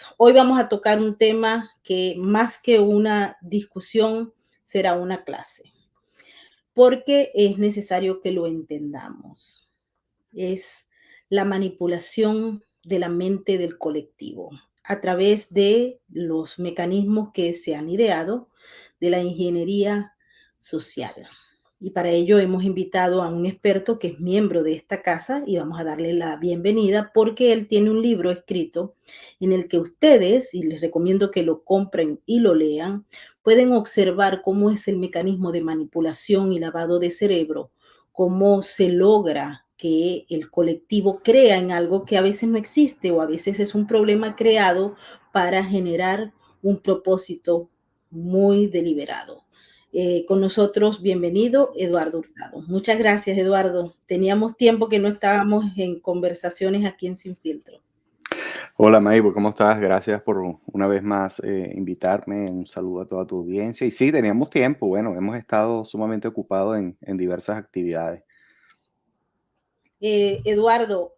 pues hoy vamos a tocar un tema que más que una discusión será una clase, porque es necesario que lo entendamos. Es la manipulación de la mente del colectivo a través de los mecanismos que se han ideado de la ingeniería social. Y para ello hemos invitado a un experto que es miembro de esta casa y vamos a darle la bienvenida porque él tiene un libro escrito en el que ustedes, y les recomiendo que lo compren y lo lean, pueden observar cómo es el mecanismo de manipulación y lavado de cerebro, cómo se logra que el colectivo crea en algo que a veces no existe o a veces es un problema creado para generar un propósito muy deliberado. Con nosotros, bienvenido Eduardo Hurtado. Muchas gracias, Eduardo. Teníamos tiempo que no estábamos en conversaciones aquí en Sin Filtro. Hola Maybo, ¿cómo estás? Gracias por una vez más invitarme. Un saludo a toda tu audiencia. Y sí, teníamos tiempo. Bueno, hemos estado sumamente ocupados en diversas actividades. Eduardo,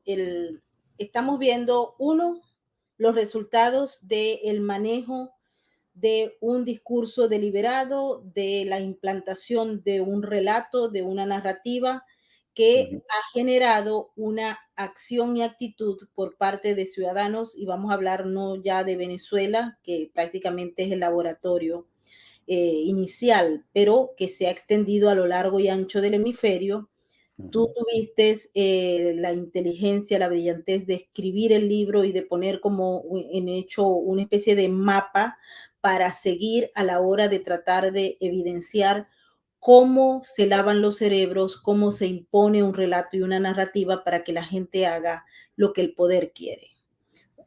estamos viendo, uno, los resultados del manejo de un discurso deliberado, de la implantación de un relato, de una narrativa que Ujú. ha generado una acción y actitud por parte de ciudadanos, y vamos a hablar no ya de Venezuela, que prácticamente es el laboratorio inicial, pero que se ha extendido a lo largo y ancho del hemisferio. Tú Ujú. tuviste la inteligencia, la brillantez de escribir el libro y de poner como en hecho una especie de mapa para seguir a la hora de tratar de evidenciar cómo se lavan los cerebros, cómo se impone un relato y una narrativa para que la gente haga lo que el poder quiere.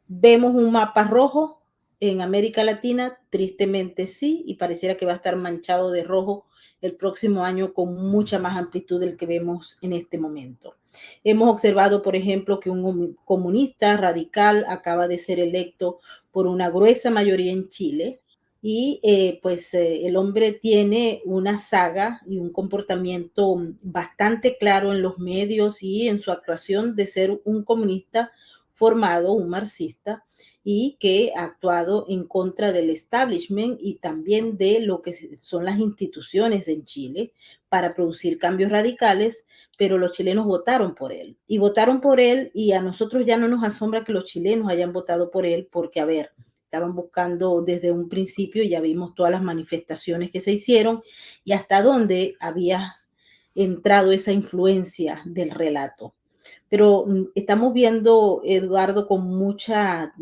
Vemos un mapa rojo en América Latina, tristemente sí, y pareciera que va a estar manchado de rojo el próximo año con mucha más amplitud del que vemos en este momento. Hemos observado, por ejemplo, que un comunista radical acaba de ser electo por una gruesa mayoría en Chile y el hombre tiene una saga y un comportamiento bastante claro en los medios y en su actuación de ser un comunista formado, un marxista, y que ha actuado en contra del establishment y también de lo que son las instituciones en Chile para producir cambios radicales, pero los chilenos votaron por él. Y votaron por él y a nosotros ya no nos asombra que los chilenos hayan votado por él porque, a ver, estaban buscando desde un principio, ya vimos todas las manifestaciones que se hicieron y hasta dónde había entrado esa influencia del relato. Pero estamos viendo, Eduardo, con mucha,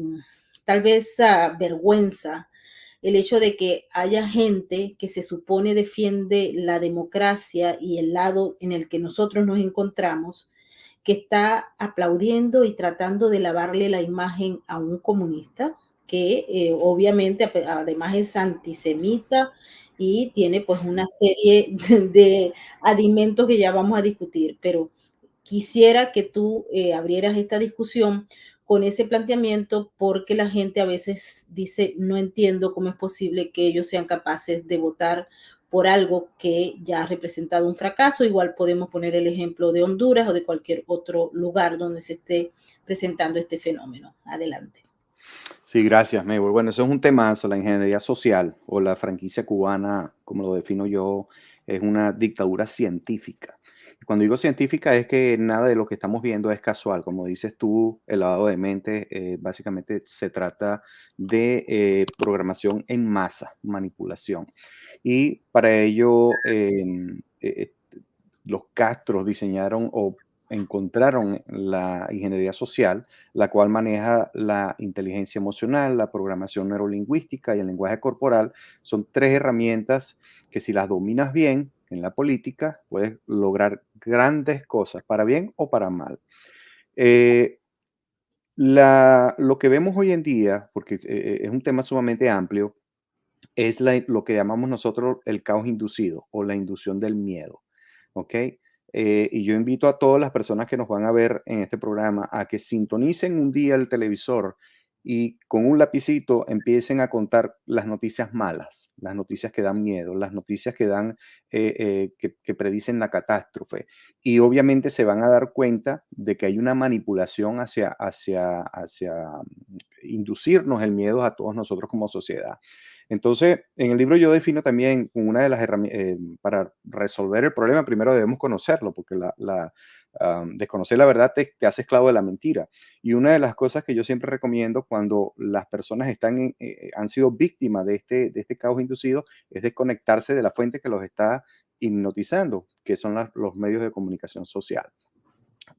tal vez, vergüenza el hecho de que haya gente que se supone defiende la democracia y el lado en el que nosotros nos encontramos, que está aplaudiendo y tratando de lavarle la imagen a un comunista que obviamente además es antisemita y tiene pues una serie de adimentos que ya vamos a discutir, pero quisiera que tú abrieras esta discusión con ese planteamiento porque la gente a veces dice, no entiendo cómo es posible que ellos sean capaces de votar por algo que ya ha representado un fracaso. Igual podemos poner el ejemplo de Honduras o de cualquier otro lugar donde se esté presentando este fenómeno. Adelante. Sí, gracias, Maybo. Bueno, eso es un temazo. La ingeniería social o la franquicia cubana, como lo defino yo, es una dictadura científica. Y cuando digo científica es que nada de lo que estamos viendo es casual. Como dices tú, el lavado de mente, básicamente se trata de programación en masa, manipulación. Y para ello, los Castros diseñaron o encontraron la ingeniería social, la cual maneja la inteligencia emocional, la programación neurolingüística y el lenguaje corporal. Son tres herramientas que, si las dominas bien en la política, puedes lograr grandes cosas, para bien o para mal. Eh, lo que vemos hoy en día, porque es un tema sumamente amplio, es lo que llamamos nosotros el caos inducido o la inducción del miedo. ¿Ok? Y yo invito a todas las personas que nos van a ver en este programa a que sintonicen un día el televisor y con un lapicito empiecen a contar las noticias malas, las noticias que dan miedo, las noticias que dan, que predicen la catástrofe. Y obviamente se van a dar cuenta de que hay una manipulación hacia inducirnos el miedo a todos nosotros como sociedad. Entonces, en el libro yo defino también una de las herramientas, para resolver el problema, primero debemos conocerlo, porque desconocer la verdad te hace esclavo de la mentira. Y una de las cosas que yo siempre recomiendo cuando las personas han sido víctimas de este caos inducido es desconectarse de la fuente que los está hipnotizando, que son los medios de comunicación social.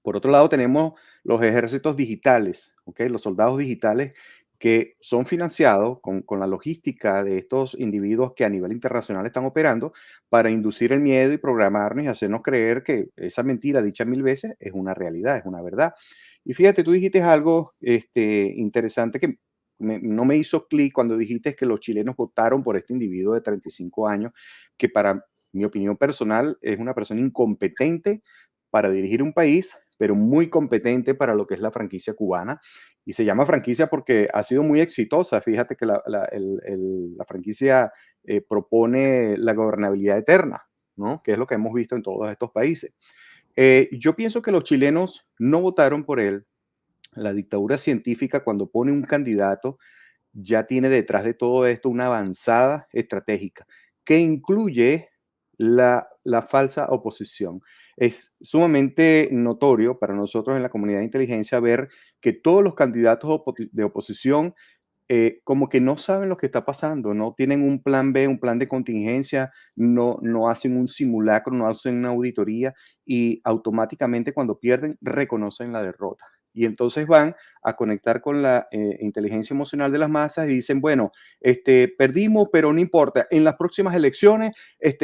Por otro lado, tenemos los ejércitos digitales, ¿ok? Los soldados digitales que son financiados con la logística de estos individuos que a nivel internacional están operando para inducir el miedo y programarnos y hacernos creer que esa mentira dicha 1000 veces es una realidad, es una verdad. Y fíjate, tú dijiste algo interesante que no me hizo clic cuando dijiste que los chilenos votaron por este individuo de 35 años, que para mi opinión personal es una persona incompetente para dirigir un país, pero muy competente para lo que es la franquicia cubana. Y se llama franquicia porque ha sido muy exitosa. Fíjate que la franquicia propone la gobernabilidad eterna, ¿no? Que es lo que hemos visto en todos estos países. Yo pienso que los chilenos no votaron por él. La dictadura científica, cuando pone un candidato, ya tiene detrás de todo esto una avanzada estratégica que incluye la falsa oposición. Es sumamente notorio para nosotros en la comunidad de inteligencia ver que todos los candidatos de oposición como que no saben lo que está pasando, no tienen un plan B, un plan de contingencia, no hacen un simulacro, no hacen una auditoría y automáticamente cuando pierden reconocen la derrota. Y entonces van a conectar con la inteligencia emocional de las masas y dicen, bueno, perdimos, pero no importa, en las próximas elecciones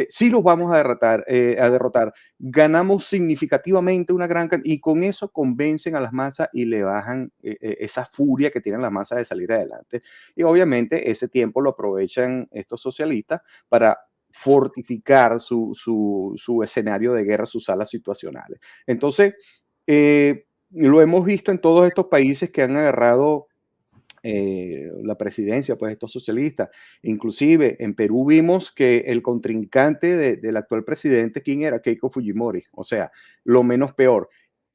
sí los vamos a derrotar. Ganamos significativamente una gran cantidad y con eso convencen a las masas y le bajan esa furia que tienen las masas de salir adelante. Y obviamente ese tiempo lo aprovechan estos socialistas para fortificar su escenario de guerra, sus salas situacionales. Entonces, lo hemos visto en todos estos países que han agarrado la presidencia, pues estos socialistas. Inclusive en Perú vimos que el contrincante del actual presidente, ¿quién era? Keiko Fujimori. O sea, lo menos peor.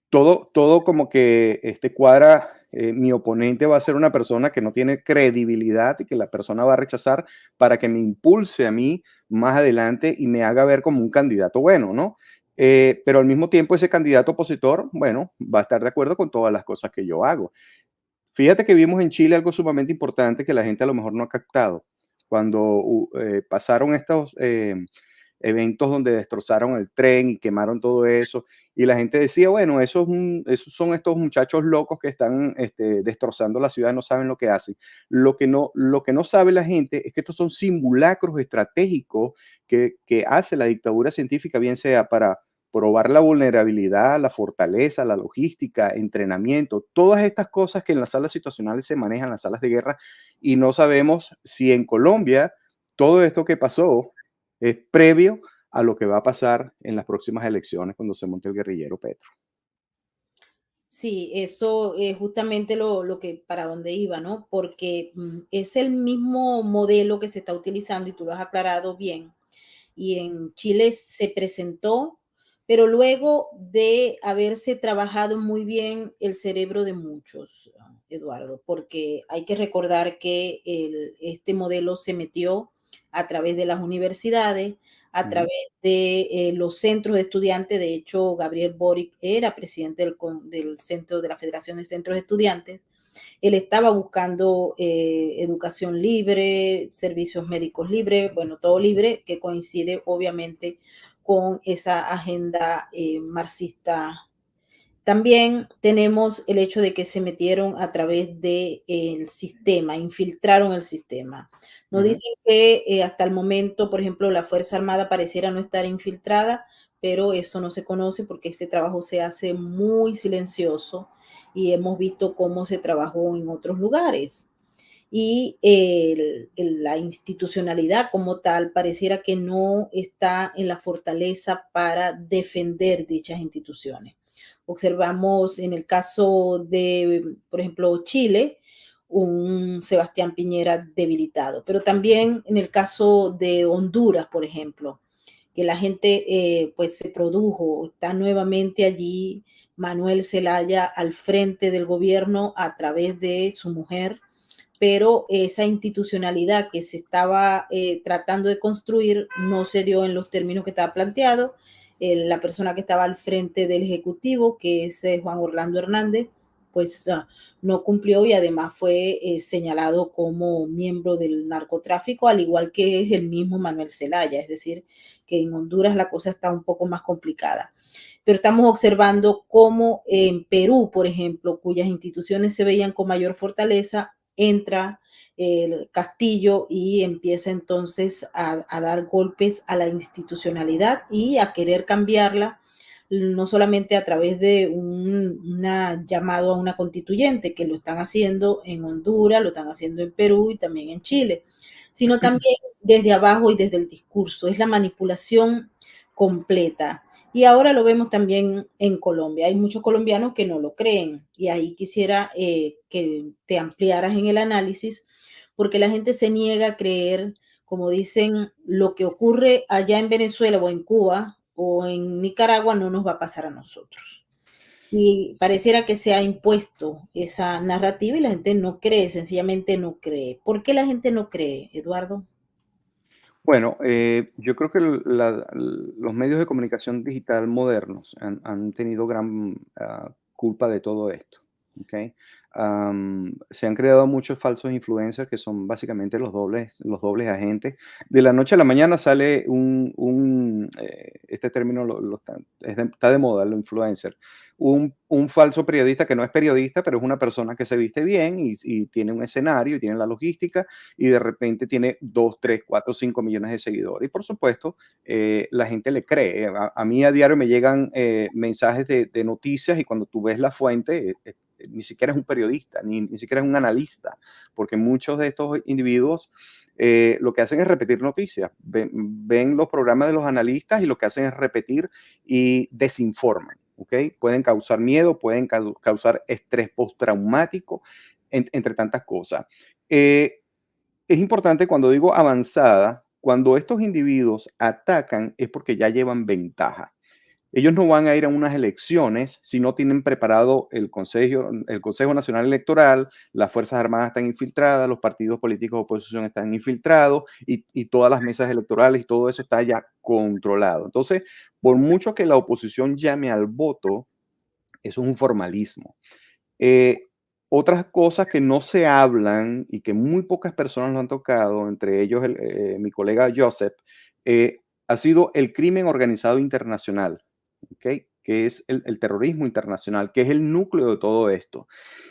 Todo como que cuadra, mi oponente va a ser una persona que no tiene credibilidad y que la persona va a rechazar para que me impulse a mí más adelante y me haga ver como un candidato bueno, ¿no? Pero al mismo tiempo ese candidato opositor, bueno, va a estar de acuerdo con todas las cosas que yo hago. Fíjate que vimos en Chile algo sumamente importante que la gente a lo mejor no ha captado. Cuando pasaron estos eventos donde destrozaron el tren y quemaron todo eso, y la gente decía, bueno, esos son estos muchachos locos que están destrozando la ciudad, no saben lo que hacen. Lo que no sabe la gente es que estos son simulacros estratégicos que hace la dictadura científica, bien sea para probar la vulnerabilidad, la fortaleza, la logística, entrenamiento, todas estas cosas que en las salas situacionales se manejan, en las salas de guerra, y no sabemos si en Colombia todo esto que pasó es previo a lo que va a pasar en las próximas elecciones cuando se monte el guerrillero Petro. Sí, eso es justamente lo que para dónde iba, ¿no? Porque es el mismo modelo que se está utilizando y tú lo has aclarado bien. Y en Chile se presentó, pero luego de haberse trabajado muy bien el cerebro de muchos, Eduardo, porque hay que recordar que este modelo se metió a través de las universidades, a Ujú. través de los centros de estudiantes. De hecho, Gabriel Boric era presidente del centro de la Federación de Centros de Estudiantes. Él estaba buscando educación libre, servicios médicos libres, bueno, todo libre, que coincide obviamente con esa agenda marxista. También tenemos el hecho de que se metieron a través del sistema, infiltraron el sistema. Nos Ujú. dicen que hasta el momento, por ejemplo, la Fuerza Armada pareciera no estar infiltrada, pero eso no se conoce porque ese trabajo se hace muy silencioso y hemos visto cómo se trabajó en otros lugares. Y la institucionalidad como tal pareciera que no está en la fortaleza para defender dichas instituciones. Observamos en el caso de, por ejemplo, Chile, un Sebastián Piñera debilitado. Pero también en el caso de Honduras, por ejemplo, que la gente pues se produjo, está nuevamente allí Manuel Zelaya al frente del gobierno a través de su mujer, pero esa institucionalidad que se estaba tratando de construir no se dio en los términos que estaba planteado. La persona que estaba al frente del Ejecutivo, que es Juan Orlando Hernández, pues no cumplió y además fue señalado como miembro del narcotráfico, al igual que es el mismo Manuel Zelaya. Es decir, que en Honduras la cosa está un poco más complicada. Pero estamos observando cómo en Perú, por ejemplo, cuyas instituciones se veían con mayor fortaleza, entra el Castillo y empieza entonces a dar golpes a la institucionalidad y a querer cambiarla, no solamente a través de una llamado a una constituyente, que lo están haciendo en Honduras, lo están haciendo en Perú y también en Chile, sino también desde abajo y desde el discurso. Es la manipulación completa. Y ahora lo vemos también en Colombia. Hay muchos colombianos que no lo creen y ahí quisiera que te ampliaras en el análisis, porque la gente se niega a creer, como dicen, lo que ocurre allá en Venezuela o en Cuba o en Nicaragua no nos va a pasar a nosotros. Y pareciera que se ha impuesto esa narrativa y la gente no cree, sencillamente no cree. ¿Por qué la gente no cree, Eduardo? Bueno, yo creo que los medios de comunicación digital modernos han tenido gran culpa de todo esto. ¿Ok? Se han creado muchos falsos influencers que son básicamente los dobles agentes. De la noche a la mañana sale este término está de moda, el influencer. Un falso periodista que no es periodista, pero es una persona que se viste bien y tiene un escenario y tiene la logística y de repente tiene 2, 3, 4, 5 millones de seguidores. Y por supuesto, la gente le cree. A mí a diario me llegan mensajes de noticias y cuando tú ves la fuente, ni siquiera es un periodista, ni siquiera es un analista, porque muchos de estos individuos lo que hacen es repetir noticias. Ven los programas de los analistas y lo que hacen es repetir y desinforman. ¿Okay? Pueden causar miedo, pueden causar estrés postraumático, entre tantas cosas. Es importante cuando digo avanzada, cuando estos individuos atacan es porque ya llevan ventaja. Ellos no van a ir a unas elecciones si no tienen preparado el Consejo Nacional Electoral, las Fuerzas Armadas están infiltradas, los partidos políticos de oposición están infiltrados y todas las mesas electorales y todo eso está ya controlado. Entonces, por mucho que la oposición llame al voto, eso es un formalismo. Eh, Otras cosas que no se hablan y que muy pocas personas lo han tocado, entre ellos mi colega Joseph, ha sido el crimen organizado internacional, ¿ok? Que es el terrorismo internacional, que es el núcleo de todo esto.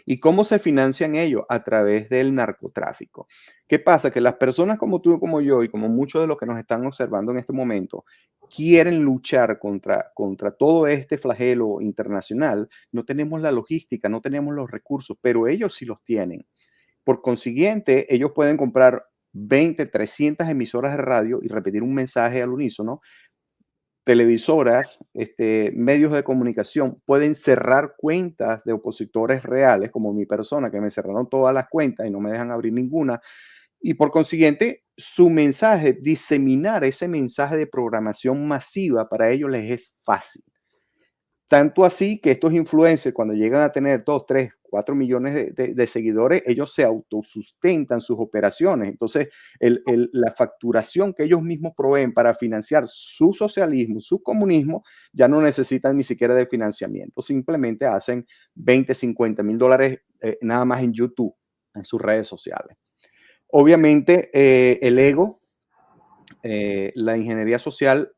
¿Y cómo se financian ellos? A través del narcotráfico. ¿Qué pasa? Que las personas como tú, como yo y como muchos de los que nos están observando en este momento, quieren luchar contra todo este flagelo internacional. No tenemos la logística, no tenemos los recursos, pero ellos sí los tienen. Por consiguiente, ellos pueden comprar 20, 300 emisoras de radio y repetir un mensaje al unísono. Televisoras, medios de comunicación pueden cerrar cuentas de opositores reales, como mi persona, que me cerraron todas las cuentas y no me dejan abrir ninguna. Y por consiguiente, su mensaje, diseminar ese mensaje de programación masiva, para ellos les es fácil. Tanto así que estos influencers, cuando llegan a tener 2, 3, 4 millones de seguidores, ellos se autosustentan sus operaciones. Entonces, la facturación que ellos mismos proveen para financiar su socialismo, su comunismo, ya no necesitan ni siquiera de financiamiento. Simplemente hacen 20, 50 mil dólares nada más en YouTube, en sus redes sociales. Obviamente, el ego, la ingeniería social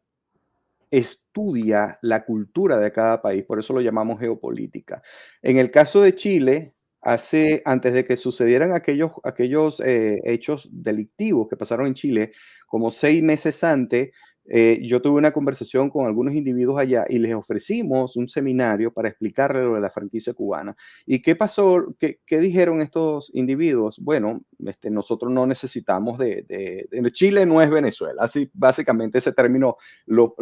estudia la cultura de cada país, por eso lo llamamos geopolítica. En el caso de Chile, antes de que sucedieran aquellos hechos delictivos que pasaron en Chile, como 6 meses antes, Yo tuve una conversación con algunos individuos allá y les ofrecimos un seminario para explicarles lo de la franquicia cubana. ¿Y qué pasó? ¿Qué dijeron estos individuos? Bueno, nosotros no necesitamos Chile no es Venezuela. Así, básicamente ese término yo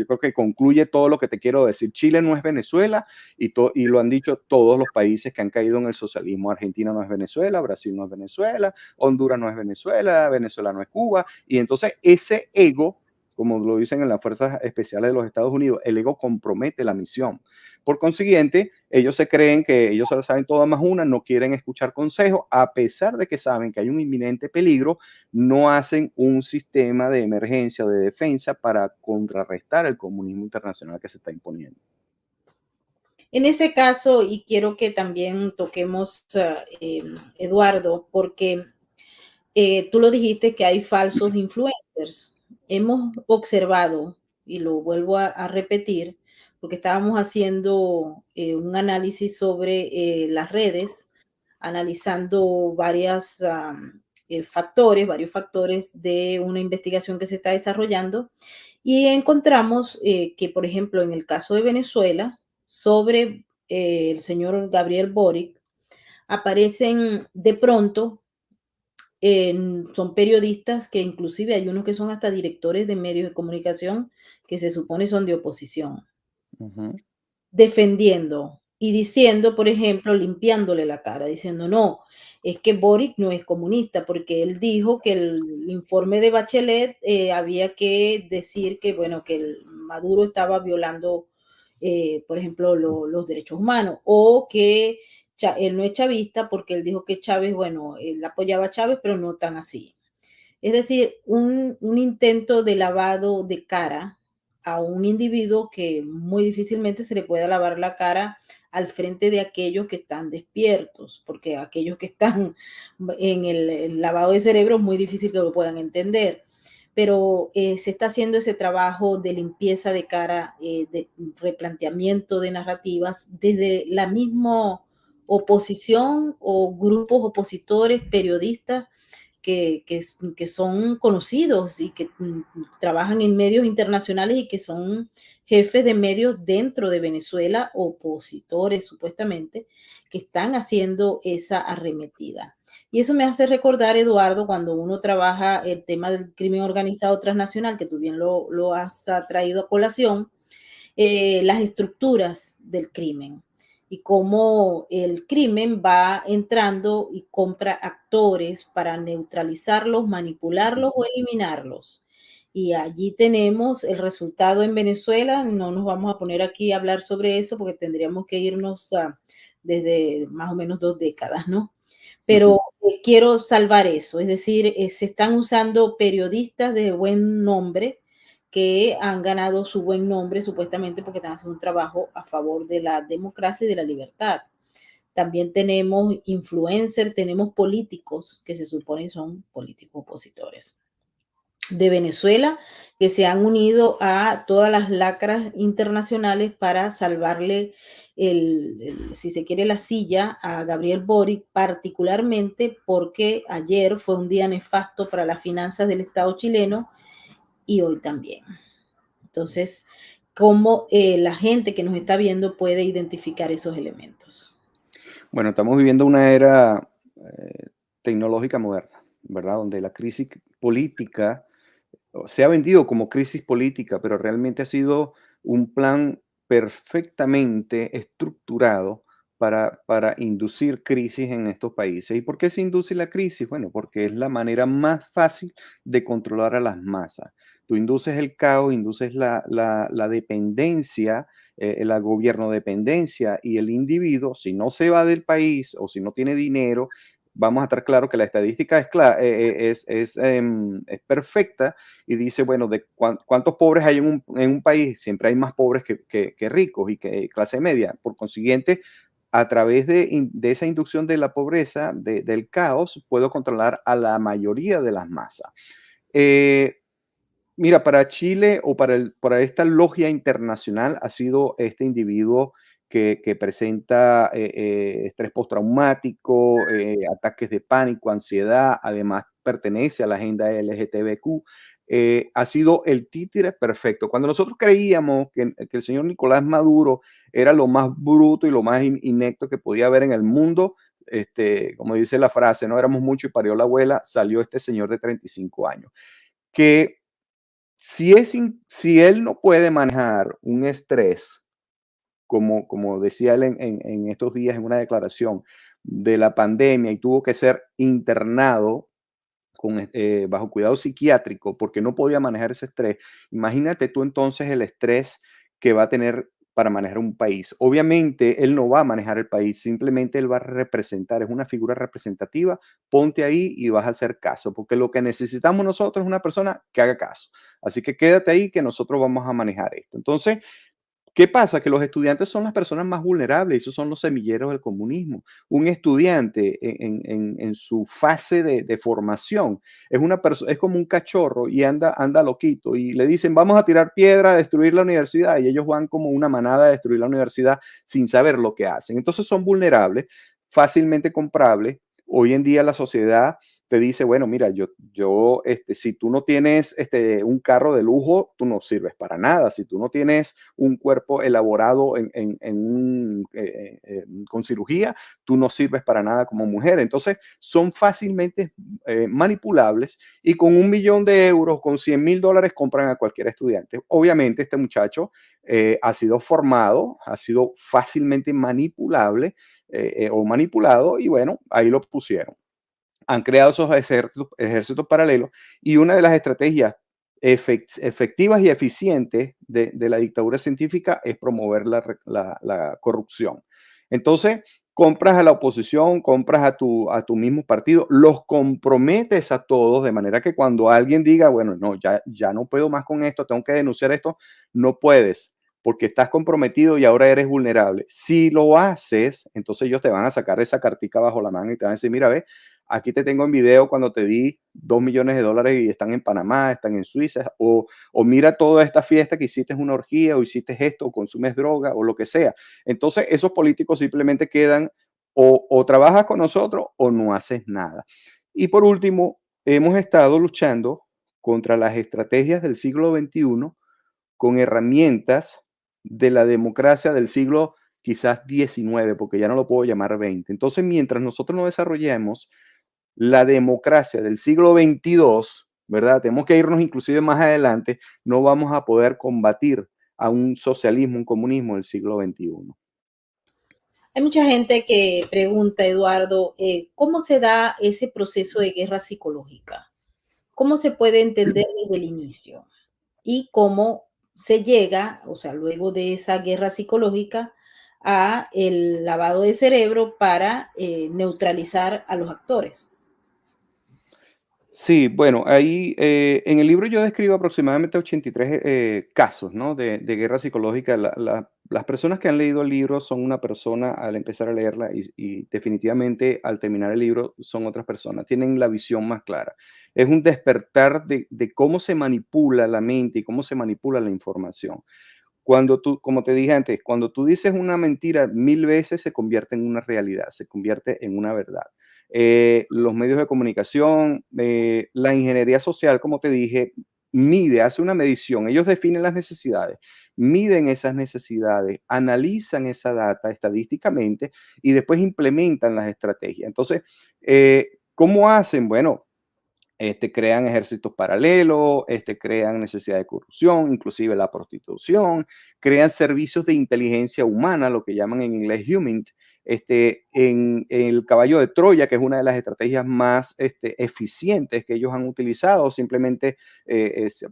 creo que concluye todo lo que te quiero decir. Chile no es Venezuela y lo han dicho todos los países que han caído en el socialismo. Argentina no es Venezuela, Brasil no es Venezuela, Honduras no es Venezuela, Venezuela no es Cuba. Y entonces ese ego, como lo dicen en las Fuerzas Especiales de los Estados Unidos, el ego compromete la misión. Por consiguiente, ellos se creen que ellos se la saben todas más una, no quieren escuchar consejos, a pesar de que saben que hay un inminente peligro, no hacen un sistema de emergencia o de defensa para contrarrestar el comunismo internacional que se está imponiendo. En ese caso, y quiero que también toquemos, Eduardo, porque tú lo dijiste que hay falsos influencers. Hemos observado, y lo vuelvo a repetir, porque estábamos haciendo un análisis sobre las redes, analizando varios factores de una investigación que se está desarrollando, y encontramos que, por ejemplo, en el caso de Venezuela, sobre el señor Gabriel Boric, aparecen de pronto son periodistas que inclusive hay unos que son hasta directores de medios de comunicación que se supone son de oposición, Ujú. defendiendo y diciendo, por ejemplo, limpiándole la cara, diciendo, no, es que Boric no es comunista, porque él dijo que el informe de Bachelet había que decir que, bueno, que el Maduro estaba violando, por ejemplo, los derechos humanos, o que él no es chavista porque él dijo que Chávez, bueno, él apoyaba a Chávez, pero no tan así. Es decir, un intento de lavado de cara a un individuo que muy difícilmente se le pueda lavar la cara al frente de aquellos que están despiertos, porque aquellos que están en el lavado de cerebro es muy difícil que lo puedan entender. Pero se está haciendo ese trabajo de limpieza de cara, de replanteamiento de narrativas desde la misma oposición o grupos opositores, periodistas que son conocidos y que trabajan en medios internacionales y que son jefes de medios dentro de Venezuela, opositores supuestamente, que están haciendo esa arremetida. Y eso me hace recordar, Eduardo, cuando uno trabaja el tema del crimen organizado transnacional, que tú bien lo has traído a colación, las estructuras del crimen y cómo el crimen va entrando y compra actores para neutralizarlos, manipularlos o eliminarlos. Y allí tenemos el resultado en Venezuela. No nos vamos a poner aquí a hablar sobre eso porque tendríamos que irnos desde más o menos 2 décadas, ¿no? Pero quiero salvar eso, es decir, se están usando periodistas de buen nombre que han ganado su buen nombre supuestamente porque están haciendo un trabajo a favor de la democracia y de la libertad. También tenemos influencers, tenemos políticos que se supone son políticos opositores de Venezuela que se han unido a todas las lacras internacionales para salvarle si se quiere, la silla a Gabriel Boric, particularmente porque ayer fue un día nefasto para las finanzas del Estado chileno y hoy también. Entonces, ¿cómo la gente que nos está viendo puede identificar esos elementos? Bueno, estamos viviendo una era tecnológica moderna, ¿verdad? Donde la crisis política se ha vendido como crisis política, pero realmente ha sido un plan perfectamente estructurado para inducir crisis en estos países. ¿Y por qué se induce la crisis? Bueno, porque es la manera más fácil de controlar a las masas. Tú induces el caos, induces la dependencia, la gobierno dependencia y el individuo, si no se va del país o si no tiene dinero, vamos a estar claro que la estadística es perfecta y dice, bueno, de cuántos pobres hay en un país, siempre hay más pobres que ricos y que clase media. Por consiguiente, a través de esa inducción de la pobreza, del caos, puedo controlar a la mayoría de las masas. Eh, Mira, para Chile o para esta logia internacional ha sido este individuo que presenta estrés postraumático, ataques de pánico, ansiedad, además pertenece a la agenda LGTBQ. ha sido el títere perfecto. Cuando nosotros creíamos que el señor Nicolás Maduro era lo más bruto y lo más inecto que podía haber en el mundo, como dice la frase, no éramos mucho y parió la abuela, salió este señor de 35 años, que si él no puede manejar un estrés, como decía él en estos días en una declaración de la pandemia y tuvo que ser internado bajo cuidado psiquiátrico porque no podía manejar ese estrés, imagínate tú entonces el estrés que va a tener para manejar un país. Obviamente él no va a manejar el país, simplemente él va a representar, es una figura representativa, ponte ahí y vas a hacer caso, porque lo que necesitamos nosotros es una persona que haga caso. Así que quédate ahí que nosotros vamos a manejar esto. Entonces, ¿qué pasa? Que los estudiantes son las personas más vulnerables, esos son los semilleros del comunismo. Un estudiante en su fase de formación es como un cachorro y anda loquito y le dicen vamos a tirar piedra, a destruir la universidad y ellos van como una manada a destruir la universidad sin saber lo que hacen. Entonces son vulnerables, fácilmente comprables. Hoy en día la sociedad te dice, bueno, mira, si tú no tienes un carro de lujo, tú no sirves para nada. Si tú no tienes un cuerpo elaborado con cirugía, tú no sirves para nada como mujer. Entonces, son fácilmente manipulables y con 1 millón de euros, con $100,000, compran a cualquier estudiante. Obviamente, este muchacho ha sido formado, ha sido fácilmente manipulable o manipulado y bueno, ahí lo pusieron. Han creado esos ejércitos paralelos y una de las estrategias efectivas y eficientes de la dictadura científica es promover la corrupción. Entonces, compras a la oposición, compras a tu mismo partido, los comprometes a todos de manera que cuando alguien diga, bueno, no, ya no puedo más con esto, tengo que denunciar esto, no puedes porque estás comprometido y ahora eres vulnerable. Si lo haces, entonces ellos te van a sacar esa cartica bajo la mano y te van a decir, mira, ve, aquí te tengo en video cuando te di $2 millones y están en Panamá, están en Suiza, o mira toda esta fiesta que hiciste, es una orgía, o hiciste esto, o consumes droga, o lo que sea. Entonces, esos políticos simplemente quedan o trabajas con nosotros o no haces nada. Y por último, hemos estado luchando contra las estrategias del siglo XXI con herramientas de la democracia del siglo quizás 19, porque ya no lo puedo llamar 20. Entonces, mientras nosotros no desarrollemos la democracia del siglo XXII, ¿verdad? Tenemos que irnos inclusive más adelante, no vamos a poder combatir a un socialismo, un comunismo del siglo XXI. Hay mucha gente que pregunta, Eduardo, ¿cómo se da ese proceso de guerra psicológica? ¿Cómo se puede entender desde el inicio? Y cómo se llega, o sea, luego de esa guerra psicológica, a el lavado de cerebro para neutralizar a los actores. Sí, bueno, ahí en el libro yo describo aproximadamente 83 casos, ¿no? de guerra psicológica. Las personas que han leído el libro son una persona al empezar a leerla y definitivamente al terminar el libro son otras personas. Tienen la visión más clara. Es un despertar de cómo se manipula la mente y cómo se manipula la información. Cuando tú, como te dije antes, cuando tú dices una mentira 1000 veces se convierte en una realidad, se convierte en una verdad. Los medios de comunicación, la ingeniería social, como te dije, hace una medición, ellos definen las necesidades, miden esas necesidades, analizan esa data estadísticamente y después implementan las estrategias. Entonces, ¿cómo hacen? Bueno, crean ejércitos paralelos, crean necesidad de corrupción, inclusive la prostitución, crean servicios de inteligencia humana, lo que llaman en inglés human, en el caballo de Troya, que es una de las estrategias más eficientes que ellos han utilizado, simplemente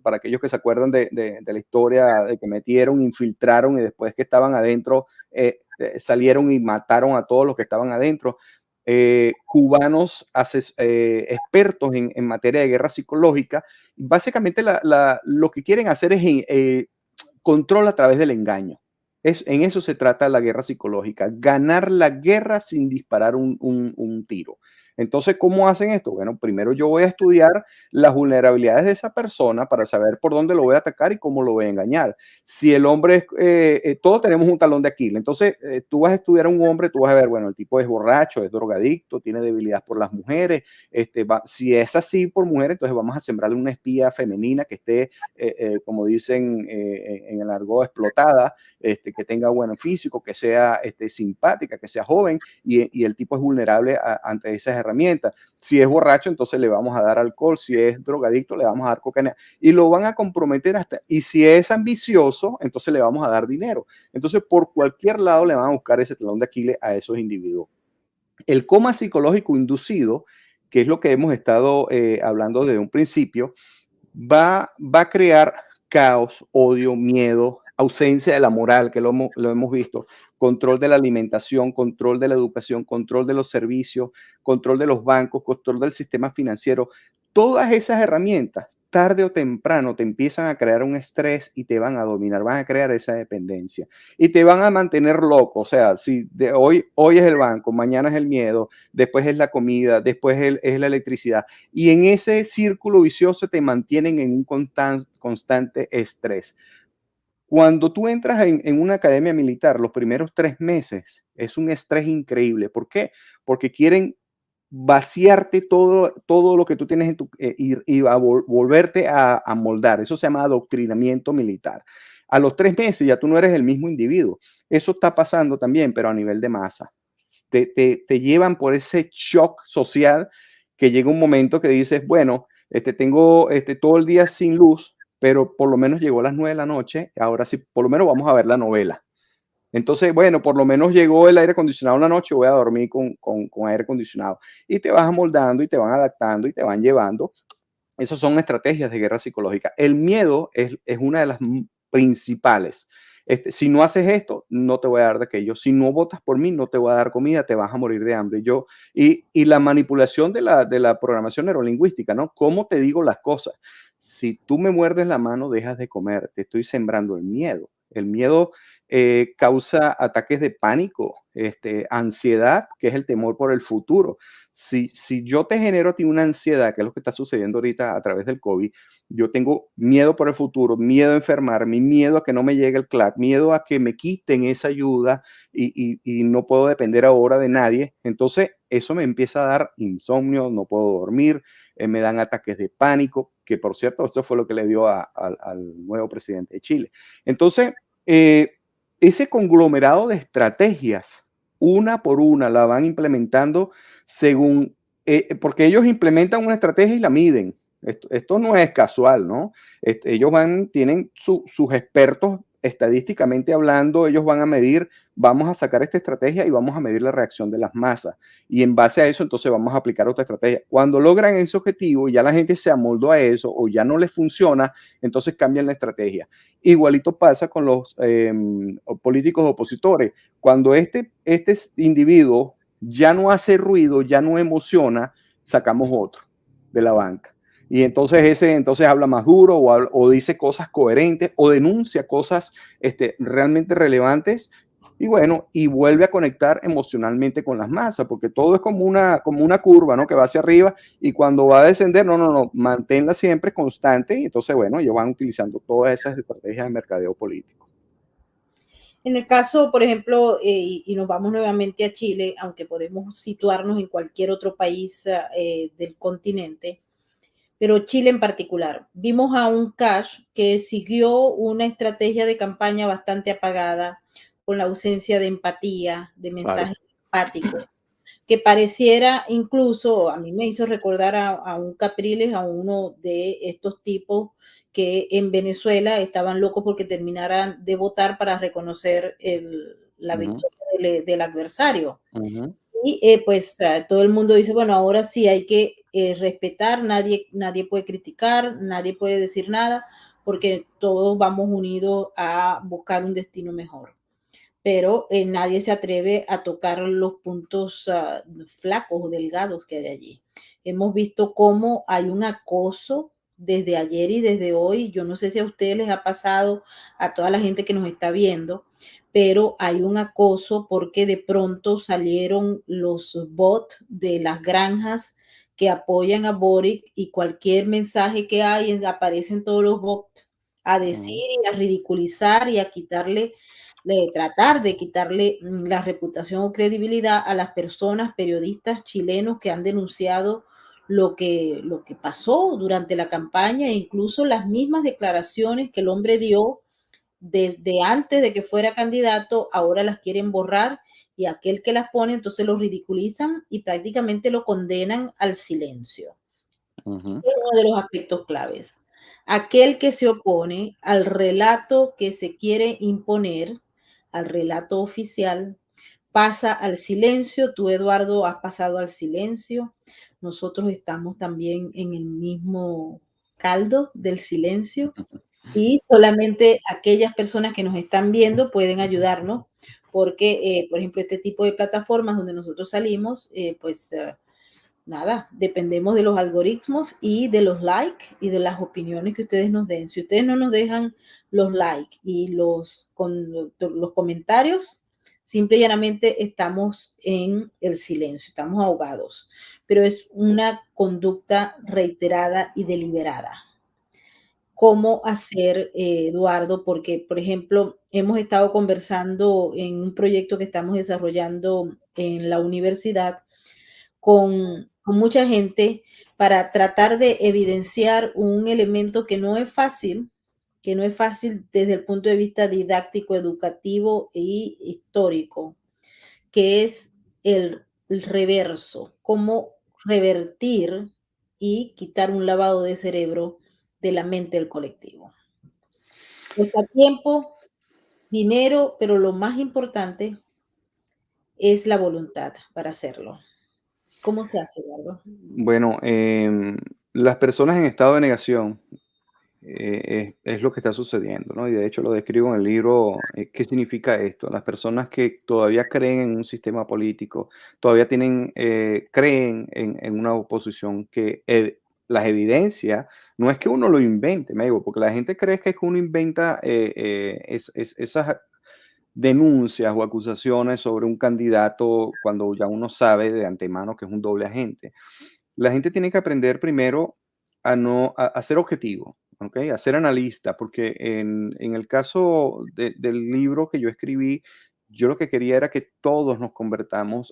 para aquellos que se acuerdan de la historia de que metieron, infiltraron y después que estaban adentro, salieron y mataron a todos los que estaban adentro. Cubanos expertos en materia de guerra psicológica. Básicamente lo que quieren hacer es control a través del engaño. En eso se trata la guerra psicológica, ganar la guerra sin disparar un tiro. Entonces, ¿cómo hacen esto? Bueno, primero yo voy a estudiar las vulnerabilidades de esa persona para saber por dónde lo voy a atacar y cómo lo voy a engañar. Si el hombre es, todos tenemos un talón de Aquiles, entonces tú vas a estudiar a un hombre, tú vas a ver, bueno, el tipo es borracho, es drogadicto, tiene debilidad por las mujeres, si es así por mujeres, entonces vamos a sembrarle una espía femenina que esté, como dicen en el argot, explotada, que tenga buen físico, que sea simpática, que sea joven, y el tipo es vulnerable ante esas herramientas. Si es borracho, entonces le vamos a dar alcohol, si es drogadicto, le vamos a dar cocaína, y lo van a comprometer hasta, y si es ambicioso, entonces le vamos a dar dinero. Entonces, por cualquier lado le van a buscar ese talón de Aquiles a esos individuos. El coma psicológico inducido, que es lo que hemos estado hablando desde un principio, va a crear caos, odio, miedo, ausencia de la moral, que lo hemos visto, control de la alimentación, control de la educación, control de los servicios, control de los bancos, control del sistema financiero. Todas esas herramientas, tarde o temprano, te empiezan a crear un estrés y te van a dominar, van a crear esa dependencia y te van a mantener loco. O sea, si de hoy es el banco, mañana es el miedo, después es la comida, después es la electricidad. Y en ese círculo vicioso te mantienen en un constante estrés. Cuando tú entras en una academia militar, los primeros 3 meses es un estrés increíble. ¿Por qué? Porque quieren vaciarte todo lo que tú tienes en y volverte a moldar. Eso se llama adoctrinamiento militar. A los 3 meses ya tú no eres el mismo individuo. Eso está pasando también, pero a nivel de masa. Te llevan por ese shock social que llega un momento que dices, bueno, tengo todo el día sin luz, pero por lo menos llegó a las 9 de la noche, ahora sí, por lo menos vamos a ver la novela. Entonces, bueno, por lo menos llegó el aire acondicionado en la noche, voy a dormir con aire acondicionado. Y te vas amoldando y te van adaptando y te van llevando. Esas son estrategias de guerra psicológica. El miedo es una de las principales. Si no haces esto, no te voy a dar de aquello. Si no votas por mí, no te voy a dar comida, te vas a morir de hambre. Y la manipulación de la programación neurolingüística, ¿no? ¿Cómo te digo las cosas? Si tú me muerdes la mano, dejas de comer. Te estoy sembrando el miedo. El miedo causa ataques de pánico, ansiedad, que es el temor por el futuro. Si yo te genero a ti una ansiedad, que es lo que está sucediendo ahorita a través del COVID, yo tengo miedo por el futuro, miedo a enfermarme, miedo a que no me llegue el CLAC, miedo a que me quiten esa ayuda y no puedo depender ahora de nadie. Entonces, eso me empieza a dar insomnio, no puedo dormir, me dan ataques de pánico, que por cierto, eso fue lo que le dio al nuevo presidente de Chile. Entonces, ese conglomerado de estrategias, una por una, la van implementando según, porque ellos implementan una estrategia y la miden. Esto no es casual, ¿no? Ellos tienen sus expertos estadísticamente hablando, ellos van a medir, vamos a sacar esta estrategia y vamos a medir la reacción de las masas. Y en base a eso, entonces vamos a aplicar otra estrategia. Cuando logran ese objetivo, ya la gente se amoldó a eso o ya no les funciona, entonces cambian la estrategia. Igualito pasa con los políticos opositores. Cuando este individuo ya no hace ruido, ya no emociona, sacamos otro de la banca. Y entonces entonces habla más duro o dice cosas coherentes o denuncia cosas realmente relevantes y bueno, y vuelve a conectar emocionalmente con las masas, porque todo es como una curva, ¿no? Que va hacia arriba y cuando va a descender, no, manténla siempre constante y entonces, bueno, ellos van utilizando todas esas estrategias de mercadeo político. En el caso, por ejemplo, y nos vamos nuevamente a Chile, aunque podemos situarnos en cualquier otro país del continente, pero Chile en particular. Vimos a un Cash que siguió una estrategia de campaña bastante apagada, con la ausencia de empatía, de Claro. mensajes empáticos, que pareciera incluso, a mí me hizo recordar a un Capriles, a uno de estos tipos que en Venezuela estaban locos porque terminaran de votar para reconocer la victoria del adversario. Y pues todo el mundo dice, bueno, ahora sí hay que respetar, nadie puede criticar, nadie puede decir nada, porque todos vamos unidos a buscar un destino mejor. Pero nadie se atreve a tocar los puntos flacos o delgados que hay allí. Hemos visto cómo hay un acoso desde ayer y desde hoy. Yo no sé si a ustedes les ha pasado, a toda la gente que nos está viendo, pero hay un acoso porque de pronto salieron los bots de las granjas que apoyan a Boric y cualquier mensaje que hay, aparecen todos los bots a decir Ujú, y a ridiculizar y a quitarle, tratar de quitarle la reputación o credibilidad a las personas, periodistas chilenos que han denunciado lo que pasó durante la campaña e incluso las mismas declaraciones que el hombre dio desde antes de que fuera candidato, ahora las quieren borrar y aquel que las pone entonces lo ridiculizan y prácticamente lo condenan al silencio. ujú, Es uno de los aspectos claves. Aquel que se opone al relato que se quiere imponer, al relato oficial, pasa al silencio. Tú, Eduardo, has pasado al silencio. Nosotros estamos también en el mismo caldo del silencio y solamente aquellas personas que nos están viendo pueden ayudarnos porque, por ejemplo, este tipo de plataformas donde nosotros salimos, pues nada, dependemos de los algoritmos y de los likes y de las opiniones que ustedes nos den. Si ustedes no nos dejan los likes y los comentarios, simple y llanamente estamos en el silencio, estamos ahogados. Pero es una conducta reiterada y deliberada. ¿Cómo hacer, Eduardo? Porque, por ejemplo, hemos estado conversando en un proyecto que estamos desarrollando en la universidad con mucha gente para tratar de evidenciar un elemento que no es fácil desde el punto de vista didáctico, educativo y histórico, que es el reverso, cómo revertir y quitar un lavado de cerebro de la mente del colectivo. Cuesta tiempo, dinero, pero lo más importante es la voluntad para hacerlo. ¿Cómo se hace, Eduardo? Bueno, las personas en estado de negación es lo que está sucediendo, ¿no? Y de hecho lo describo en el libro, ¿qué significa esto? Las personas que todavía creen en un sistema político, todavía creen en una oposición que las evidencias, no es que uno lo invente, me digo, porque la gente cree que es que uno inventa esas denuncias o acusaciones sobre un candidato cuando ya uno sabe de antemano que es un doble agente. La gente tiene que aprender primero a ser objetivo, ¿ok? A ser analista, porque en el caso del libro que yo escribí, yo lo que quería era que todos nos convirtiésemos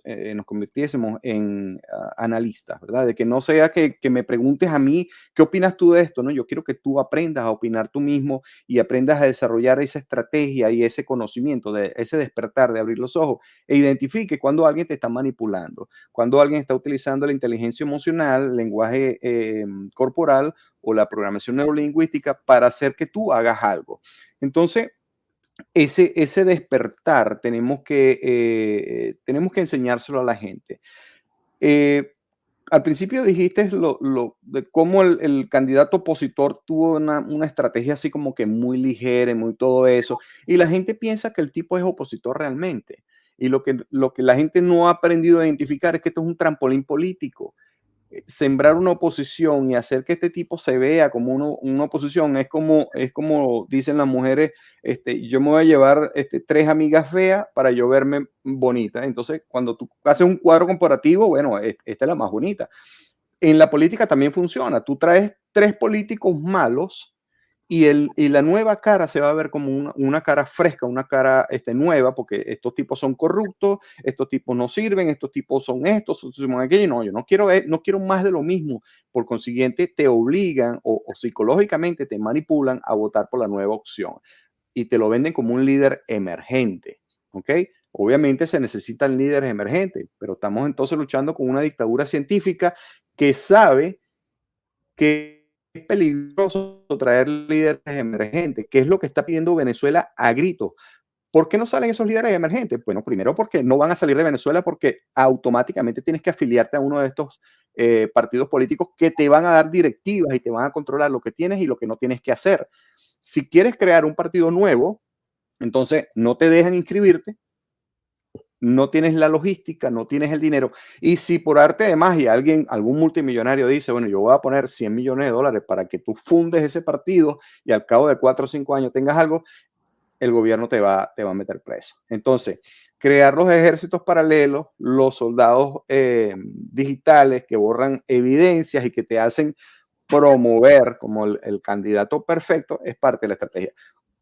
en analistas, ¿verdad? De que no sea que me preguntes a mí, ¿qué opinas tú de esto? No, yo quiero que tú aprendas a opinar tú mismo y aprendas a desarrollar esa estrategia y ese conocimiento, de ese despertar, de abrir los ojos e identifique cuando alguien te está manipulando, cuando alguien está utilizando la inteligencia emocional, el lenguaje corporal o la programación neurolingüística para hacer que tú hagas algo. Entonces, ese despertar tenemos que enseñárselo a la gente. Eh, Al principio dijiste de cómo el candidato opositor tuvo una estrategia así como que muy ligera y muy todo eso, y la gente piensa que el tipo es opositor realmente. Y lo que la gente no ha aprendido a identificar es que esto es un trampolín político. Sembrar una oposición y hacer que este tipo se vea como una oposición es como dicen las mujeres, yo me voy a llevar tres amigas feas para yo verme bonita. Entonces, cuando tú haces un cuadro comparativo, bueno, esta es la más bonita. En la política también funciona. Tú traes tres políticos malos y la nueva cara se va a ver como una cara fresca, una cara nueva, porque estos tipos son corruptos, estos tipos no sirven, estos tipos son estos, son aquellos. No, yo no quiero más de lo mismo. Por consiguiente, te obligan o psicológicamente te manipulan a votar por la nueva opción y te lo venden como un líder emergente. ¿Ok? Obviamente se necesitan líderes emergentes, pero estamos entonces luchando con una dictadura científica que sabe que es peligroso traer líderes emergentes, que es lo que está pidiendo Venezuela a gritos. ¿Por qué no salen esos líderes emergentes? Bueno, primero porque no van a salir de Venezuela porque automáticamente tienes que afiliarte a uno de estos partidos políticos que te van a dar directivas y te van a controlar lo que tienes y lo que no tienes que hacer. Si quieres crear un partido nuevo, entonces no te dejan inscribirte no tienes la logística, no tienes el dinero. Y si por arte de magia algún multimillonario dice, bueno, yo voy a poner 100 millones de dólares para que tú fundes ese partido y al cabo de 4 o 5 años tengas algo, el gobierno te va a meter preso. Entonces, crear los ejércitos paralelos, los soldados digitales que borran evidencias y que te hacen promover como el candidato perfecto es parte de la estrategia.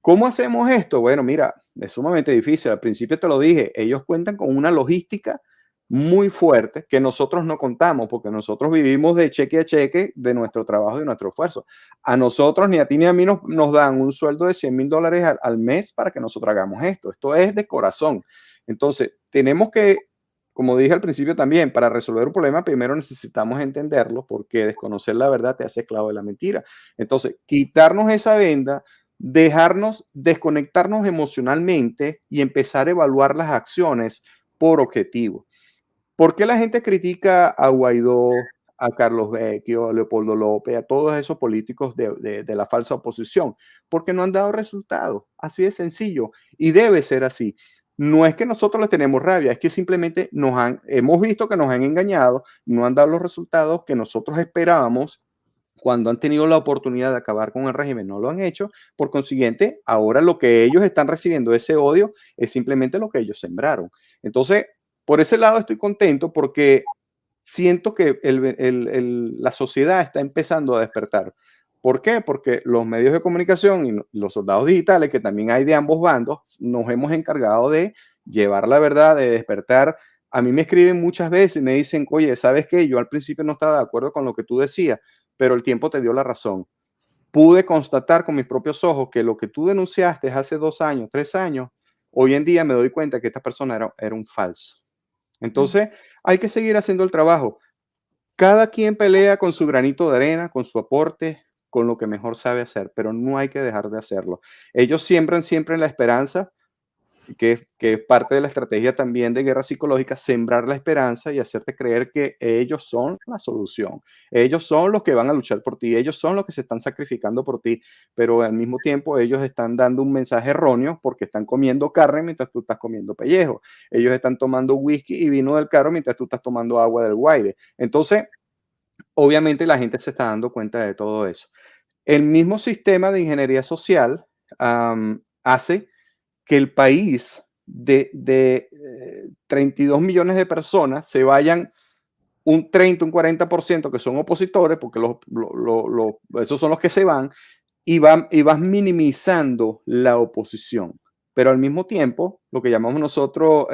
¿Cómo hacemos esto? Bueno, mira, es sumamente difícil. Al principio te lo dije, ellos cuentan con una logística muy fuerte que nosotros no contamos porque nosotros vivimos de cheque a cheque de nuestro trabajo y de nuestro esfuerzo. A nosotros, ni a ti ni a mí nos dan un sueldo de $100,000 al mes para que nosotros hagamos esto. Esto es de corazón. Entonces, tenemos que, como dije al principio también, para resolver un problema, primero necesitamos entenderlo porque desconocer la verdad te hace esclavo de la mentira. Entonces, quitarnos esa venda, dejarnos, desconectarnos emocionalmente y empezar a evaluar las acciones por objetivo. ¿Por qué la gente critica a Guaidó, a Carlos Vecchio, a Leopoldo López, a todos esos políticos de la falsa oposición? Porque no han dado resultados. Así de sencillo. Y debe ser así. No es que nosotros les tenemos rabia, es que simplemente hemos visto que nos han engañado, no han dado los resultados que nosotros esperábamos cuando han tenido la oportunidad de acabar con el régimen, no lo han hecho. Por consiguiente, ahora lo que ellos están recibiendo, ese odio, es simplemente lo que ellos sembraron. Entonces, por ese lado estoy contento porque siento que la sociedad está empezando a despertar. ¿Por qué? Porque los medios de comunicación y los soldados digitales, que también hay de ambos bandos, nos hemos encargado de llevar la verdad, de despertar. A mí me escriben muchas veces y me dicen, oye, ¿sabes qué? Yo al principio no estaba de acuerdo con lo que tú decías, pero el tiempo te dio la razón. Pude constatar con mis propios ojos que lo que tú denunciaste hace 2 años, 3 años, hoy en día me doy cuenta que esta persona era un falso. Entonces, hay que seguir haciendo el trabajo. Cada quien pelea con su granito de arena, con su aporte, con lo que mejor sabe hacer, pero no hay que dejar de hacerlo. Ellos siembran siempre la esperanza, que es parte de la estrategia también de guerra psicológica, sembrar la esperanza y hacerte creer que ellos son la solución. Ellos son los que van a luchar por ti, ellos son los que se están sacrificando por ti, pero al mismo tiempo ellos están dando un mensaje erróneo porque están comiendo carne mientras tú estás comiendo pellejo. Ellos están tomando whisky y vino del carro mientras tú estás tomando agua del Guaire. Entonces, obviamente la gente se está dando cuenta de todo eso. El mismo sistema de ingeniería social hace que el país de 32 millones de personas se vayan un 30, un 40% que son opositores, porque esos son los que se van, y vas minimizando la oposición. Pero al mismo tiempo, lo que llamamos nosotros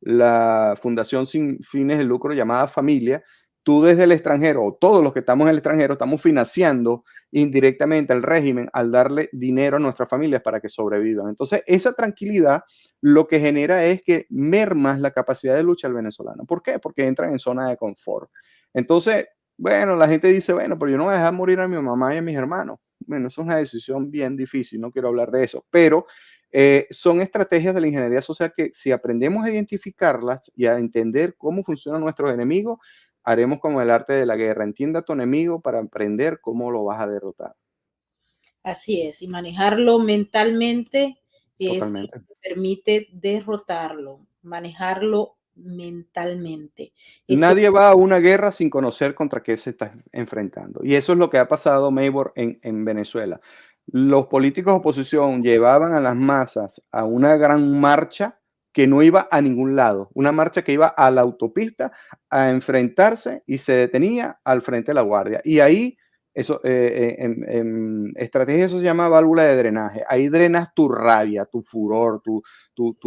la fundación sin fines de lucro llamada Familia, tú desde el extranjero, o todos los que estamos en el extranjero, estamos financiando indirectamente al régimen al darle dinero a nuestras familias para que sobrevivan. Entonces, esa tranquilidad lo que genera es que mermas la capacidad de lucha del venezolano. ¿Por qué? Porque entran en zona de confort. Entonces, bueno, la gente dice, bueno, pero yo no voy a dejar morir a mi mamá y a mis hermanos. Bueno, eso es una decisión bien difícil, no quiero hablar de eso, pero son estrategias de la ingeniería social que si aprendemos a identificarlas y a entender cómo funcionan nuestros enemigos, haremos como el arte de la guerra. Entienda a tu enemigo para aprender cómo lo vas a derrotar. Así es, y manejarlo mentalmente es lo Totalmente. que permite derrotarlo, manejarlo mentalmente. Esto Nadie va a una guerra sin conocer contra qué se está enfrentando. Y eso es lo que ha pasado, Maybor, en Venezuela. Los políticos de oposición llevaban a las masas a una gran marcha que no iba a ningún lado, una marcha que iba a la autopista a enfrentarse y se detenía al frente de la guardia. Y ahí, eso, en estrategia eso se llama válvula de drenaje. Ahí drenas tu rabia, tu furor, tu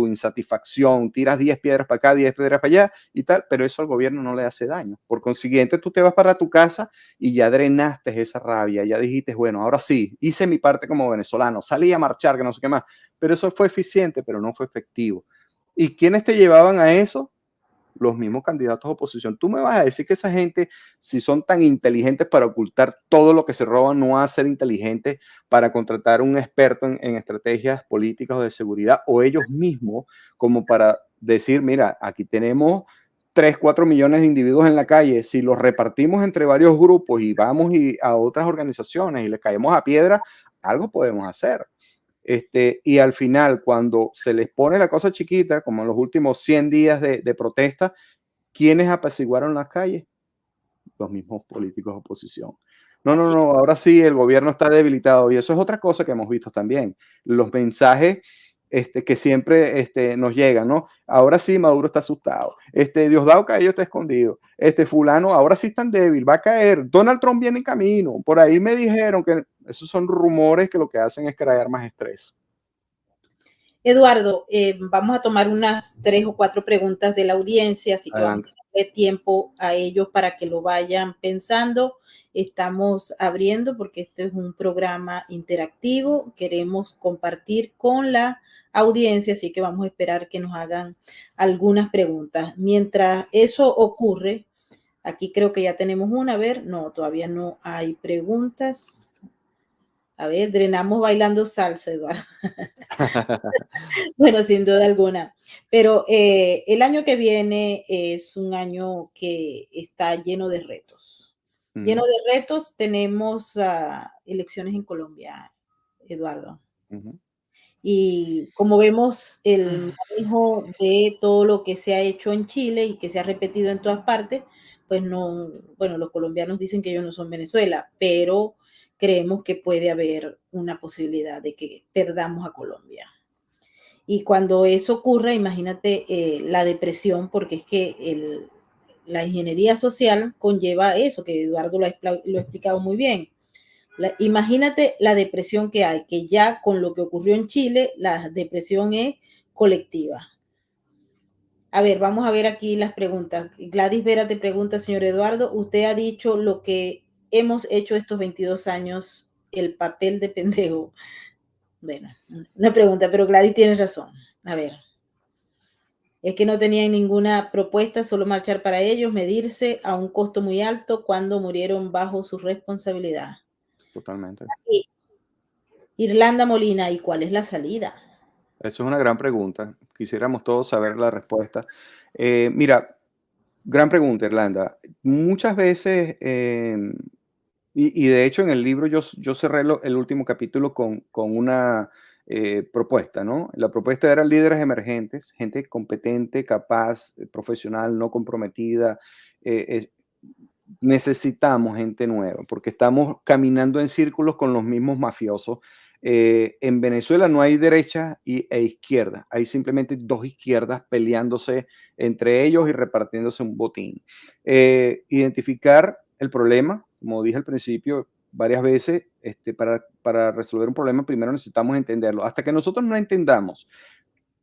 insatisfacción, tiras 10 piedras para acá, 10 piedras para allá y tal, pero eso al gobierno no le hace daño. Por consiguiente, tú te vas para tu casa y ya drenaste esa rabia, ya dijiste, bueno, ahora sí, hice mi parte como venezolano, salí a marchar, que no sé qué más, pero eso fue eficiente, pero no fue efectivo. ¿Y quiénes te llevaban a eso? Los mismos candidatos a oposición. Tú me vas a decir que esa gente, si son tan inteligentes para ocultar todo lo que se roban, no van a ser inteligentes para contratar un experto en estrategias políticas o de seguridad, o ellos mismos como para decir, mira, aquí tenemos 3, 4 millones de individuos en la calle, si los repartimos entre varios grupos y vamos a otras organizaciones y les caemos a piedra, algo podemos hacer. Y al final, cuando se les pone la cosa chiquita, como en los últimos 100 días de protesta, ¿quiénes apaciguaron las calles? Los mismos políticos de oposición. No, no, Así. no, ahora sí el gobierno está debilitado y eso es otra cosa que hemos visto también. Los mensajes que siempre nos llegan, ¿no? Ahora sí Maduro está asustado. Diosdado Cabello está escondido. Fulano, ahora sí está débil, va a caer. Donald Trump viene en camino. Por ahí me dijeron que esos son rumores que lo que hacen es crear más estrés. Eduardo, vamos a tomar unas 3 o 4 preguntas de la audiencia, así que vamos Adelante. a darle tiempo a ellos para que lo vayan pensando. Estamos abriendo porque este es un programa interactivo, queremos compartir con la audiencia, así que vamos a esperar que nos hagan algunas preguntas. Mientras eso ocurre, aquí creo que ya tenemos una, a ver, no, todavía no hay preguntas. A ver, drenamos bailando salsa, Eduardo. Bueno, sin duda alguna. Pero el año que viene es un año que está lleno de retos. Lleno de retos, tenemos elecciones en Colombia, Eduardo. Y como vemos, el manejo de todo lo que se ha hecho en Chile y que se ha repetido en todas partes, pues no, bueno, los colombianos dicen que ellos no son Venezuela, pero creemos que puede haber una posibilidad de que perdamos a Colombia. Y cuando eso ocurre, imagínate la depresión, porque es que la ingeniería social conlleva eso, que Eduardo lo ha explicado muy bien. Imagínate la depresión que hay, que ya con lo que ocurrió en Chile, la depresión es colectiva. A ver, vamos a ver aquí las preguntas. Gladys Vera te pregunta, señor Eduardo, usted ha dicho lo que hemos hecho estos 22 años, el papel de pendejo. Bueno, una pregunta, pero Gladys tiene razón. A ver. Es que no tenían ninguna propuesta, solo marchar para ellos, medirse a un costo muy alto cuando murieron bajo su responsabilidad. Totalmente. Y Irlanda Molina, ¿y cuál es la salida? Eso es una gran pregunta. Quisiéramos todos saber la respuesta. Mira, gran pregunta, Irlanda. Muchas veces, y de hecho en el libro yo cerré el último capítulo con una propuesta, ¿no? La propuesta era líderes emergentes, gente competente, capaz, profesional, no comprometida. eh, es- Necesitamos gente nueva porque estamos caminando en círculos con los mismos mafiosos. En Venezuela no hay derecha e izquierda, hay simplemente dos izquierdas peleándose entre ellos y repartiéndose un botín. Identificar el problema, como dije al principio varias veces, para resolver un problema primero necesitamos entenderlo. Hasta que nosotros no entendamos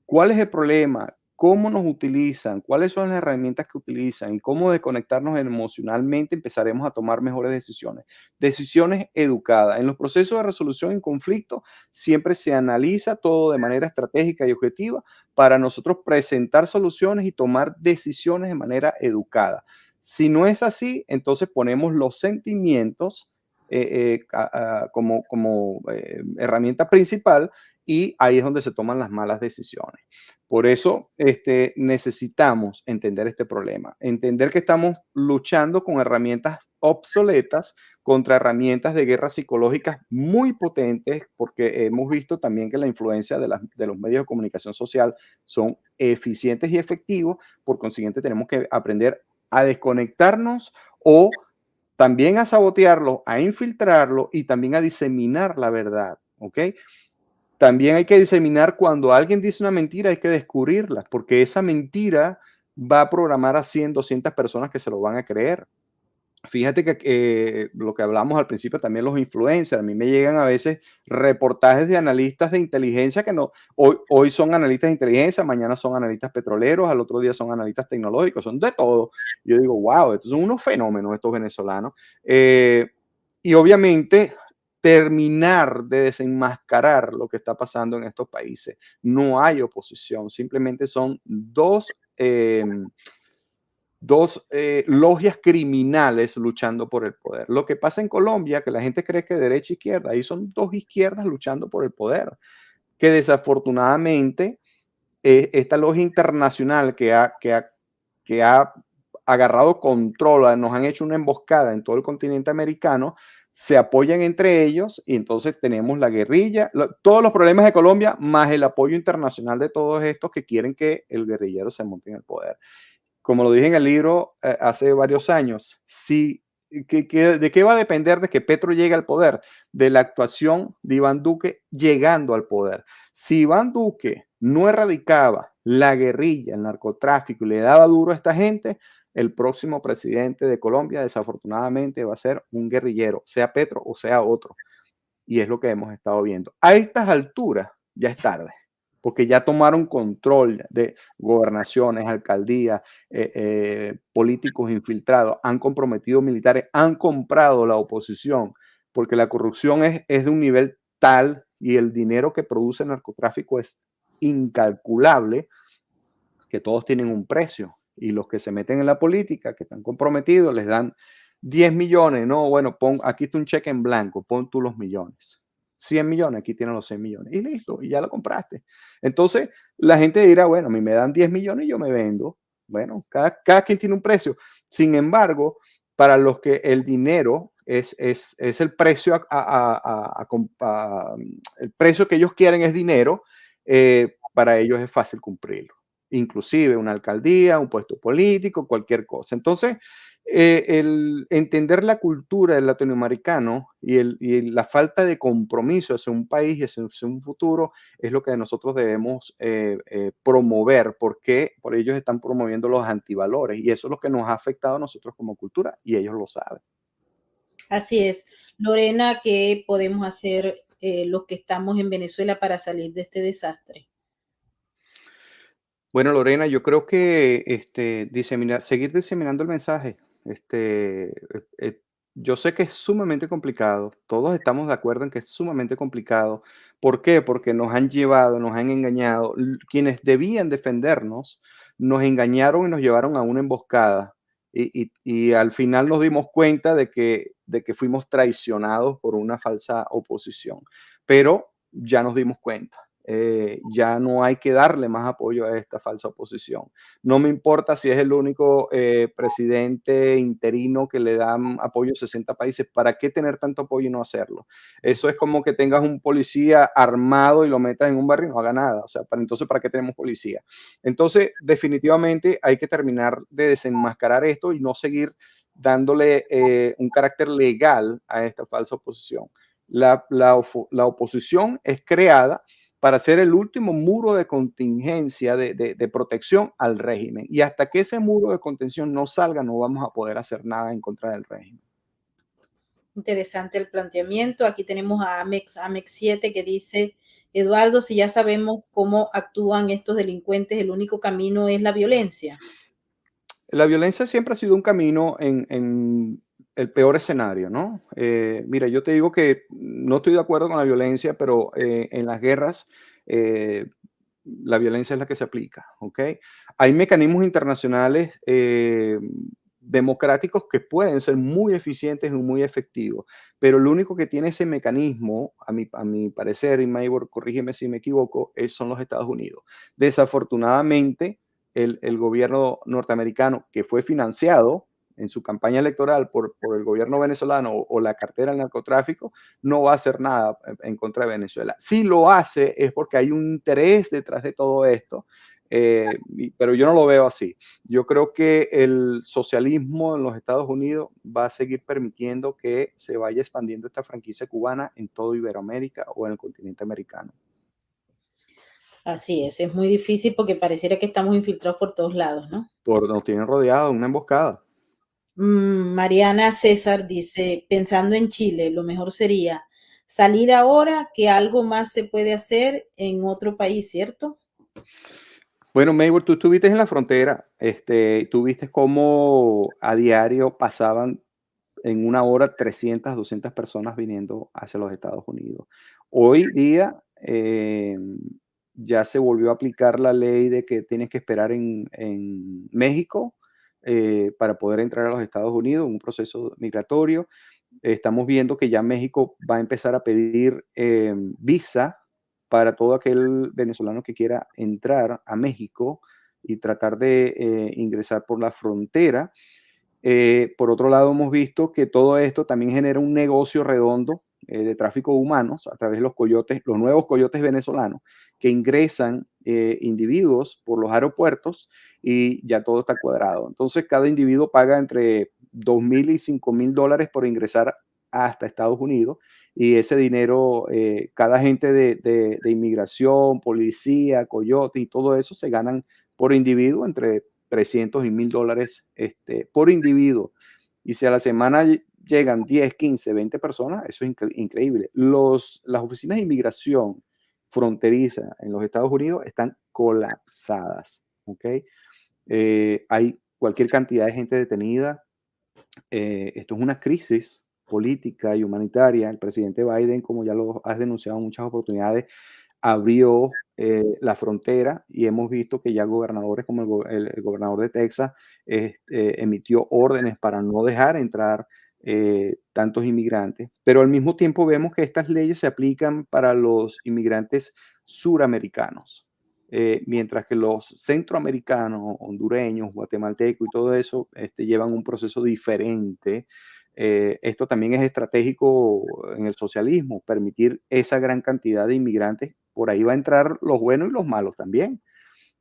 cuál es el problema, cómo nos utilizan, cuáles son las herramientas que utilizan y cómo desconectarnos emocionalmente, empezaremos a tomar mejores decisiones. Decisiones educadas. En los procesos de resolución en conflicto siempre se analiza todo de manera estratégica y objetiva para nosotros presentar soluciones y tomar decisiones de manera educada. Si no es así, entonces ponemos los sentimientos como herramienta principal y ahí es donde se toman las malas decisiones. Por eso necesitamos entender este problema, entender que estamos luchando con herramientas obsoletas contra herramientas de guerra psicológicas muy potentes, porque hemos visto también que la influencia de los medios de comunicación social son eficientes y efectivos, por consiguiente tenemos que aprender a desconectarnos o también a sabotearlo, a infiltrarlo y también a diseminar la verdad, ¿ok? También hay que diseminar cuando alguien dice una mentira, hay que descubrirla, porque esa mentira va a programar a 100, 200 personas que se lo van a creer. Fíjate que lo que hablamos al principio también los influencers, a mí me llegan a veces reportajes de analistas de inteligencia que no, hoy son analistas de inteligencia, mañana son analistas petroleros, al otro día son analistas tecnológicos, son de todo. Yo digo, wow, estos son unos fenómenos estos venezolanos. Y obviamente terminar de desenmascarar lo que está pasando en estos países. No hay oposición, simplemente son dos logias criminales luchando por el poder. Lo que pasa en Colombia, que la gente cree que derecha e izquierda, ahí son dos izquierdas luchando por el poder, que desafortunadamente esta logia internacional que ha agarrado control, nos han hecho una emboscada en todo el continente americano, se apoyan entre ellos y entonces tenemos la guerrilla, todos los problemas de Colombia, más el apoyo internacional de todos estos que quieren que el guerrillero se monte en el poder. Como lo dije en el libro hace varios años, si, ¿de qué va a depender de que Petro llegue al poder? De la actuación de Iván Duque llegando al poder. Si Iván Duque no erradicaba la guerrilla, el narcotráfico y le daba duro a esta gente, el próximo presidente de Colombia desafortunadamente va a ser un guerrillero, sea Petro o sea otro. Y es lo que hemos estado viendo. A estas alturas ya es tarde, porque ya tomaron control de gobernaciones, alcaldías, políticos infiltrados, han comprometido militares, han comprado la oposición, porque la corrupción es de un nivel tal y el dinero que produce el narcotráfico es incalculable, que todos tienen un precio. Y los que se meten en la política, que están comprometidos, les dan 10 millones. No, bueno, aquí está un cheque en blanco, pon tú los millones. 100 millones, aquí tienen los 100 millones. Y listo, y ya lo compraste. Entonces, la gente dirá, bueno, a mí me dan 10 millones y yo me vendo. Bueno, cada quien tiene un precio. Sin embargo, para los que el dinero es el precio, el precio que ellos quieren es dinero, para ellos es fácil cumplirlo, inclusive una alcaldía, un puesto político, cualquier cosa. Entonces, el entender la cultura del latinoamericano y la falta de compromiso hacia un país y hacia un futuro es lo que nosotros debemos promover, porque por ellos están promoviendo los antivalores y eso es lo que nos ha afectado a nosotros como cultura y ellos lo saben. Así es. Lorena, ¿qué podemos hacer los que estamos en Venezuela para salir de este desastre? Bueno, Lorena, yo creo que seguir diseminando el mensaje. Yo sé que es sumamente complicado, todos estamos de acuerdo en que es sumamente complicado. ¿Por qué? Porque nos han llevado, nos han engañado. Quienes debían defendernos nos engañaron y nos llevaron a una emboscada. Y al final nos dimos cuenta de que fuimos traicionados por una falsa oposición. Pero ya nos dimos cuenta. Ya no hay que darle más apoyo a esta falsa oposición. No me importa si es el único presidente interino que le dan apoyo a 60 países, ¿para qué tener tanto apoyo y no hacerlo? Eso es como que tengas un policía armado y lo metas en un barrio y no haga nada. O sea, entonces, ¿para qué tenemos policía? Entonces, definitivamente hay que terminar de desenmascarar esto y no seguir dándole un carácter legal a esta falsa oposición. La oposición es creada para ser el último muro de contingencia, de protección al régimen. Y hasta que ese muro de contención no salga, no vamos a poder hacer nada en contra del régimen. Interesante el planteamiento. Aquí tenemos a Amex 7 que dice, Eduardo, si ya sabemos cómo actúan estos delincuentes, el único camino es la violencia. La violencia siempre ha sido un camino en el peor escenario, ¿no? Mira, yo te digo que no estoy de acuerdo con la violencia, pero en las guerras la violencia es la que se aplica, ¿ok? Hay mecanismos internacionales democráticos que pueden ser muy eficientes y muy efectivos, pero lo único que tiene ese mecanismo, a mi parecer, y Maybor, corrígeme si me equivoco, son los Estados Unidos. Desafortunadamente, el gobierno norteamericano, que fue financiado en su campaña electoral por el gobierno venezolano o la cartera del narcotráfico, no va a hacer nada en contra de Venezuela. Si lo hace es porque hay un interés detrás de todo esto, pero yo no lo veo así. Yo creo que el socialismo en los Estados Unidos va a seguir permitiendo que se vaya expandiendo esta franquicia cubana en todo Iberoamérica o en el continente americano. Así es muy difícil porque pareciera que estamos infiltrados por todos lados, ¿no? Nos tienen rodeados, una emboscada. Mariana César dice, pensando en Chile, lo mejor sería salir ahora que algo más se puede hacer en otro país, ¿cierto? Bueno, Maybor, tú estuviste en la frontera, tú viste cómo a diario pasaban en una hora 300, 200 personas viniendo hacia los Estados Unidos. Hoy día ya se volvió a aplicar la ley de que tienes que esperar en México para poder entrar a los Estados Unidos, un proceso migratorio. Estamos viendo que ya México va a empezar a pedir visa para todo aquel venezolano que quiera entrar a México y tratar de ingresar por la frontera. Por otro lado, hemos visto que todo esto también genera un negocio redondo de tráfico de humanos a través de los coyotes, los nuevos coyotes venezolanos, que ingresan individuos por los aeropuertos y ya todo está cuadrado. Entonces, cada individuo paga entre 2.000 y 5.000 dólares por ingresar hasta Estados Unidos, y ese dinero, cada agente de inmigración, policía, coyote y todo eso se ganan por individuo entre 300 y 1.000 dólares por individuo. Y si a la semana llegan 10, 15, 20 personas, eso es increíble. Las oficinas de inmigración fronteriza en los Estados Unidos están colapsadas, ¿ok? Hay cualquier cantidad de gente detenida. Esto es una crisis política y humanitaria. El presidente Biden, como ya lo has denunciado en muchas oportunidades, abrió la frontera, y hemos visto que ya gobernadores como el gobernador de Texas emitió órdenes para no dejar entrar tantos inmigrantes, pero al mismo tiempo vemos que estas leyes se aplican para los inmigrantes suramericanos, mientras que los centroamericanos, hondureños, guatemaltecos y todo eso llevan un proceso diferente. Esto también es estratégico en el socialismo, permitir esa gran cantidad de inmigrantes. Por ahí va a entrar los buenos y los malos también.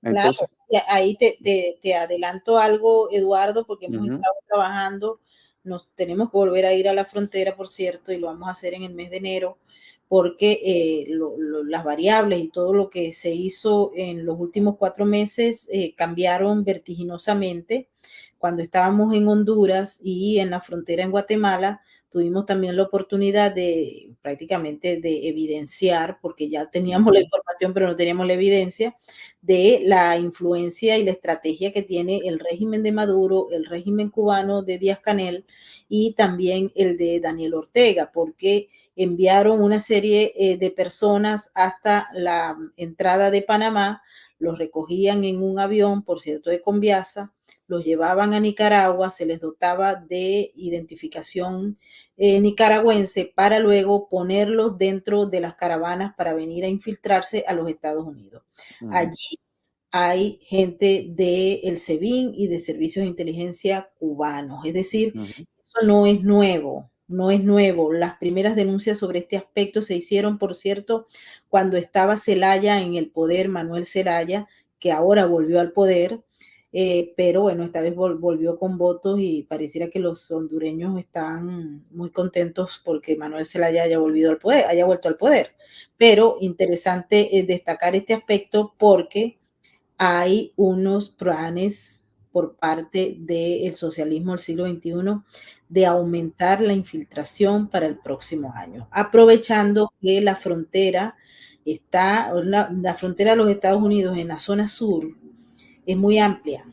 Claro, Entonces, ahí te adelanto algo, Eduardo, porque hemos ujú, estado trabajando, nos tenemos que volver a ir a la frontera, por cierto, y lo vamos a hacer en el mes de enero, porque las variables y todo lo que se hizo en los últimos 4 meses cambiaron vertiginosamente. Cuando estábamos en Honduras y en la frontera en Guatemala, tuvimos también la oportunidad de prácticamente de evidenciar, porque ya teníamos la ujú, información, pero no teníamos la evidencia de la influencia y la estrategia que tiene el régimen de Maduro, el régimen cubano de Díaz-Canel y también el de Daniel Ortega, porque enviaron una serie de personas hasta la entrada de Panamá, los recogían en un avión, por cierto, de Conviasa, los llevaban a Nicaragua, se les dotaba de identificación nicaragüense para luego ponerlos dentro de las caravanas para venir a infiltrarse a los Estados Unidos. ujú, Allí hay gente del SEBIN y de servicios de inteligencia cubanos. Es decir, ujú, eso no es nuevo, no es nuevo. Las primeras denuncias sobre este aspecto se hicieron, por cierto, cuando estaba Zelaya en el poder, Manuel Zelaya, que ahora volvió al poder, pero bueno, esta vez volvió con votos y pareciera que los hondureños están muy contentos porque Manuel Zelaya haya volvido al poder, haya vuelto al poder. Pero interesante destacar este aspecto porque hay unos planes por parte del socialismo del siglo XXI de aumentar la infiltración para el próximo año, aprovechando que la frontera está, la frontera de los Estados Unidos en la zona sur es muy amplia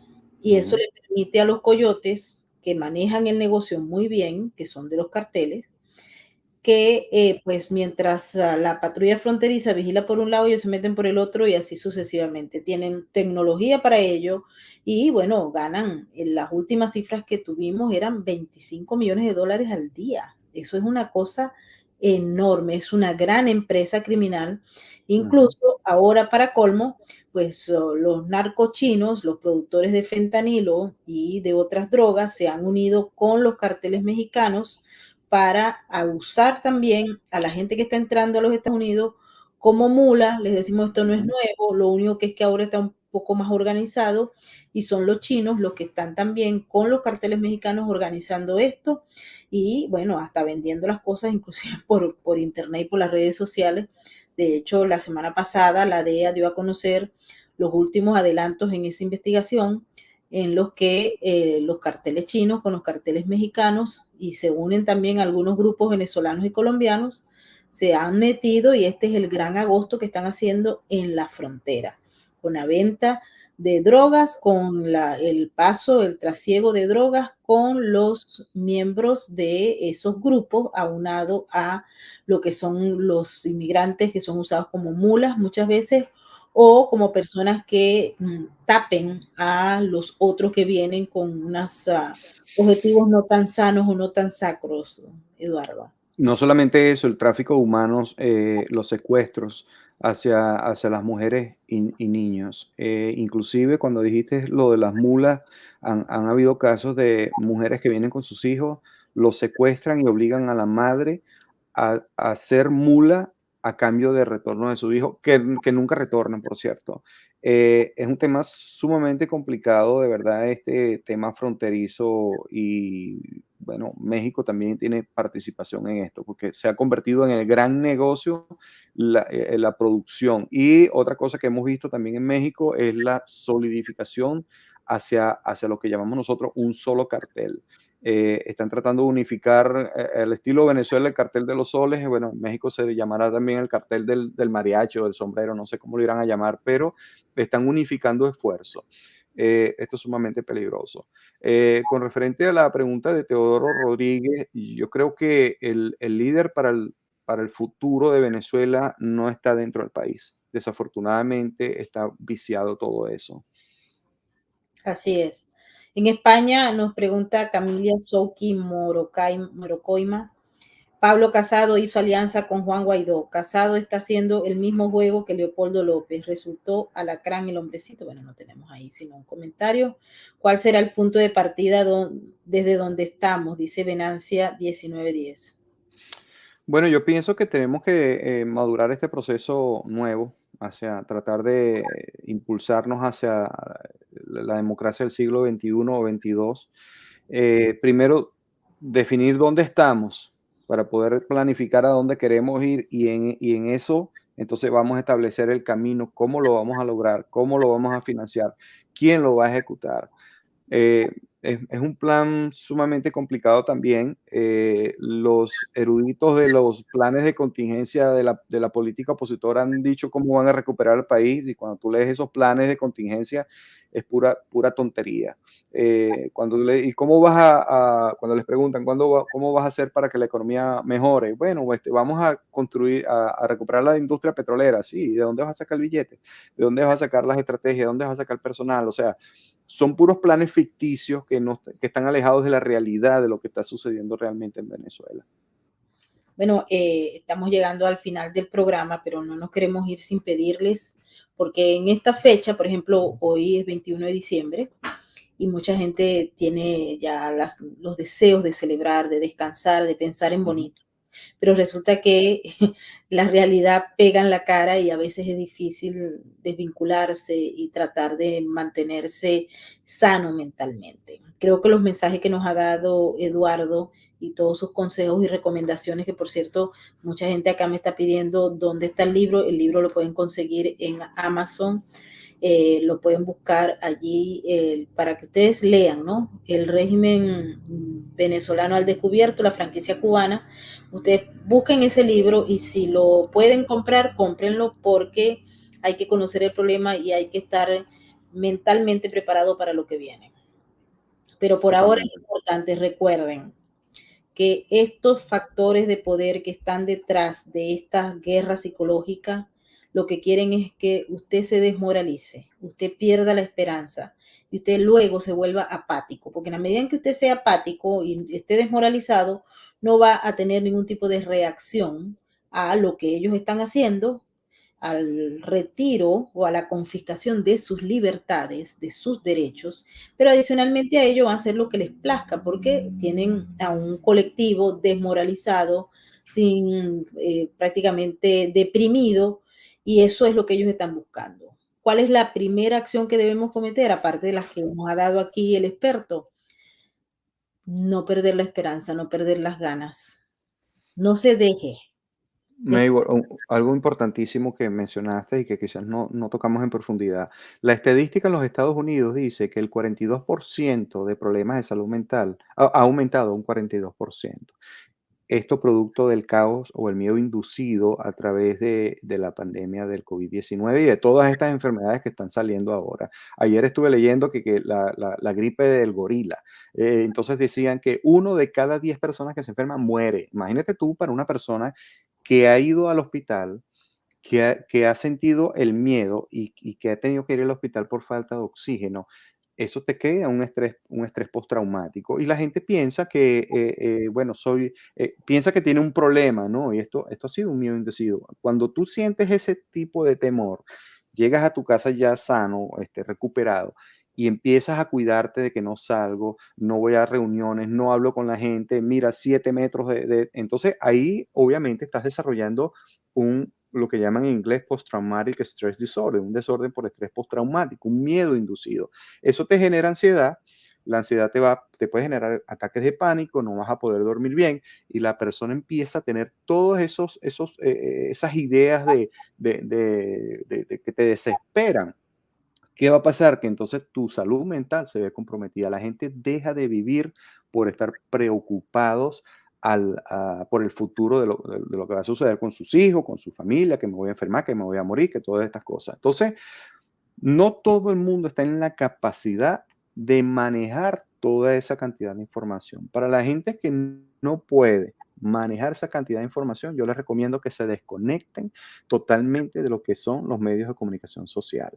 y eso ujú, le permite a los coyotes que manejan el negocio muy bien, que son de los carteles, que pues mientras la patrulla fronteriza vigila por un lado, ellos se meten por el otro y así sucesivamente. Tienen tecnología para ello y bueno, ganan. En las últimas cifras que tuvimos eran 25 millones de dólares al día. Eso es una cosa enorme, es una gran empresa criminal. ujú, Incluso ahora para colmo, pues los narcochinos, los productores de fentanilo y de otras drogas se han unido con los carteles mexicanos para abusar también a la gente que está entrando a los Estados Unidos como mula. Les decimos esto no es ujú. nuevo, lo único que es que ahora está un poco más organizado y son los chinos los que están también con los carteles mexicanos organizando esto y bueno, hasta vendiendo las cosas inclusive por internet y por las redes sociales. De hecho, la semana pasada la DEA dio a conocer los últimos adelantos en esa investigación en los que los carteles chinos con los carteles mexicanos y se unen también algunos grupos venezolanos y colombianos, se han metido y este es el gran agosto que están haciendo en la frontera, con la venta de drogas, con el paso, el trasiego de drogas con los miembros de esos grupos, aunado a lo que son los inmigrantes que son usados como mulas muchas veces o como personas que tapen a los otros que vienen con unos objetivos no tan sanos o no tan sacros, Eduardo. No solamente eso, el tráfico de humanos, los secuestros. hacia las mujeres y niños. Inclusive cuando dijiste lo de las mulas, han habido casos de mujeres que vienen con sus hijos, los secuestran y obligan a la madre a ser mula a cambio de retorno de su hijo, que nunca retornan, por cierto. Es un tema sumamente complicado, de verdad, este tema fronterizo y bueno, México también tiene participación en esto, porque se ha convertido en el gran negocio la producción. Y otra cosa que hemos visto también en México es la solidificación hacia lo que llamamos nosotros un solo cartel. Están tratando de unificar el estilo Venezuela, el cartel de los soles. Bueno, en México se llamará también el cartel del mariachi o del sombrero, no sé cómo lo irán a llamar, pero están unificando esfuerzos. Esto es sumamente peligroso. Con referente a la pregunta de Teodoro Rodríguez, yo creo que el líder para el futuro de Venezuela no está dentro del país. Desafortunadamente está viciado todo eso. Así es. En España nos pregunta Camilia Souki Morocoima. Pablo Casado hizo alianza con Juan Guaidó. Casado está haciendo el mismo juego que Leopoldo López. Resultó Alacrán el hombrecito. Bueno, no tenemos ahí sino un comentario. ¿Cuál será el punto de partida desde donde estamos? Dice Venancia 1910. Bueno, yo pienso que tenemos que madurar este proceso nuevo hacia tratar de impulsarnos hacia la democracia del siglo XXI o XXII. Primero, definir dónde estamos para poder planificar a dónde queremos ir y en eso, entonces vamos a establecer el camino, cómo lo vamos a lograr, cómo lo vamos a financiar, quién lo va a ejecutar. Eh, es un plan sumamente complicado también. Los eruditos de los planes de contingencia de la política opositora han dicho cómo van a recuperar el país y cuando tú lees esos planes de contingencia es pura tontería. ¿Y cómo cuando les preguntan cómo vas a hacer para que la economía mejore? Bueno, vamos a construir, a recuperar la industria petrolera. Sí, ¿de dónde vas a sacar el billete? ¿De dónde vas a sacar las estrategias? ¿De dónde vas a sacar el personal? O sea, son puros planes ficticios que están alejados de la realidad de lo que está sucediendo realmente en Venezuela. Bueno, estamos llegando al final del programa, pero no nos queremos ir sin pedirles, porque en esta fecha, por ejemplo, hoy es 21 de diciembre y mucha gente tiene ya los deseos de celebrar, de descansar, de pensar en Ujú. bonito, pero resulta que la realidad pega en la cara y a veces es difícil desvincularse y tratar de mantenerse sano mentalmente. Creo que los mensajes que nos ha dado Eduardo y todos sus consejos y recomendaciones, que por cierto, mucha gente acá me está pidiendo dónde está el libro lo pueden conseguir en Amazon, lo pueden buscar allí para que ustedes lean, ¿no? El régimen venezolano al descubierto, la franquicia cubana. Ustedes busquen ese libro y si lo pueden comprar, cómprenlo porque hay que conocer el problema y hay que estar mentalmente preparado para lo que viene. Pero por ahora es Totalmente. importante, recuerden que estos factores de poder que están detrás de esta guerra psicológica, lo que quieren es que usted se desmoralice, usted pierda la esperanza y usted luego se vuelva apático, porque en la medida en que usted sea apático y esté desmoralizado, no va a tener ningún tipo de reacción a lo que ellos están haciendo, al retiro o a la confiscación de sus libertades, de sus derechos, pero adicionalmente a ello van a hacer lo que les plazca porque tienen a un colectivo desmoralizado, sin prácticamente deprimido, y eso es lo que ellos están buscando. ¿Cuál es la primera acción que debemos cometer, aparte de las que nos ha dado aquí el experto? No perder la esperanza, no perder las ganas. No se deje. Algo importantísimo que mencionaste y que quizás no tocamos en profundidad. La estadística en los Estados Unidos dice que el 42% de problemas de salud mental ha aumentado un 42%. Esto producto del caos o el miedo inducido a través de la pandemia del COVID-19 y de todas estas enfermedades que están saliendo ahora. Ayer estuve leyendo que la gripe del gorila. Entonces decían que uno de cada 10 personas que se enferman muere. Imagínate tú para una persona que ha ido al hospital, que ha sentido el miedo y que ha tenido que ir al hospital por falta de oxígeno. eso te crea un estrés postraumático. Y la gente piensa que, bueno, piensa que tiene un problema, ¿no? Y esto ha sido un miedo inducido. Cuando tú sientes ese tipo de temor, llegas a tu casa ya sano, recuperado, y empiezas a cuidarte de que no salgo, no voy a reuniones, no hablo con la gente, mira, 7 metros Entonces ahí obviamente estás desarrollando lo que llaman en inglés post-traumatic stress disorder, un desorden por estrés postraumático, un miedo inducido. Eso te genera ansiedad, la ansiedad te puede generar ataques de pánico, no vas a poder dormir bien y la persona empieza a tener todos esas ideas de que te desesperan. ¿Qué va a pasar? Que entonces tu salud mental se ve comprometida. La gente deja de vivir por estar preocupados por el futuro de lo que va a suceder con sus hijos, con su familia, que me voy a enfermar, que me voy a morir, que todas estas cosas. Entonces, no todo el mundo está en la capacidad de manejar toda esa cantidad de información. Para la gente que no puede manejar esa cantidad de información, yo les recomiendo que se desconecten totalmente de lo que son los medios de comunicación social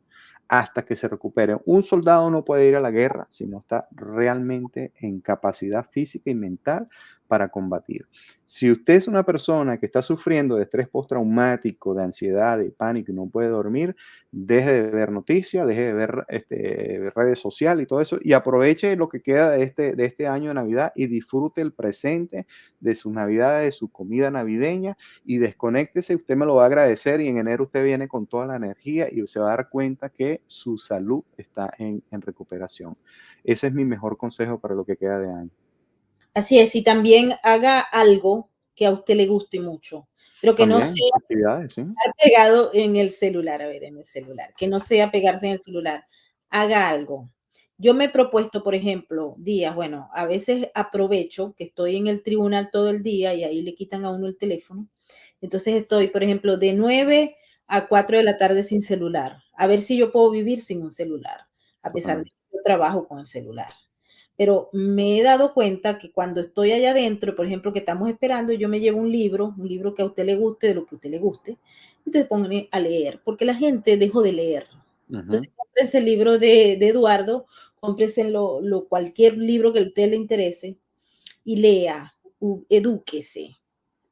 hasta que se recuperen. Un soldado no puede ir a la guerra si no está realmente en capacidad física y mental para combatir. Si usted es una persona que está sufriendo de estrés postraumático, de ansiedad, de pánico y no puede dormir, deje de ver noticias, deje de ver redes sociales y todo eso, y aproveche lo que queda de este año de Navidad y disfrute el presente de sus Navidades, de su comida navideña y desconéctese. Usted me lo va a agradecer y en enero usted viene con toda la energía y se va a dar cuenta que su salud está en recuperación. Ese es mi mejor consejo para lo que queda de año. Así es, y también haga algo que a usted le guste mucho, pero que no También, sea actividades, ¿sí? estar pegado en el celular, a ver, en el celular, que no sea pegarse en el celular, haga algo. Yo me he propuesto, por ejemplo, días, bueno, a veces aprovecho que estoy en el tribunal todo el día y ahí le quitan a uno el teléfono. Entonces estoy, por ejemplo, de 9 a 4 de la tarde sin celular, a ver si yo puedo vivir sin un celular, a pesar de que Totalmente. yo trabajo con el celular. Pero me he dado cuenta que cuando estoy allá adentro, por ejemplo, que estamos esperando, yo me llevo un libro que a usted le guste, de lo que a usted le guste, y usted pone a leer, porque la gente dejó de leer. Ujú. Entonces, cómprese el libro de Eduardo, cómprese cualquier libro que a usted le interese y lea, edúquese,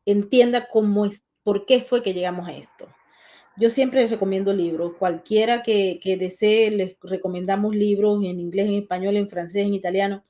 entienda cómo es, por qué fue que llegamos a esto. Yo siempre les recomiendo libros, cualquiera que desee, les recomendamos libros en inglés, en español, en francés, en italiano,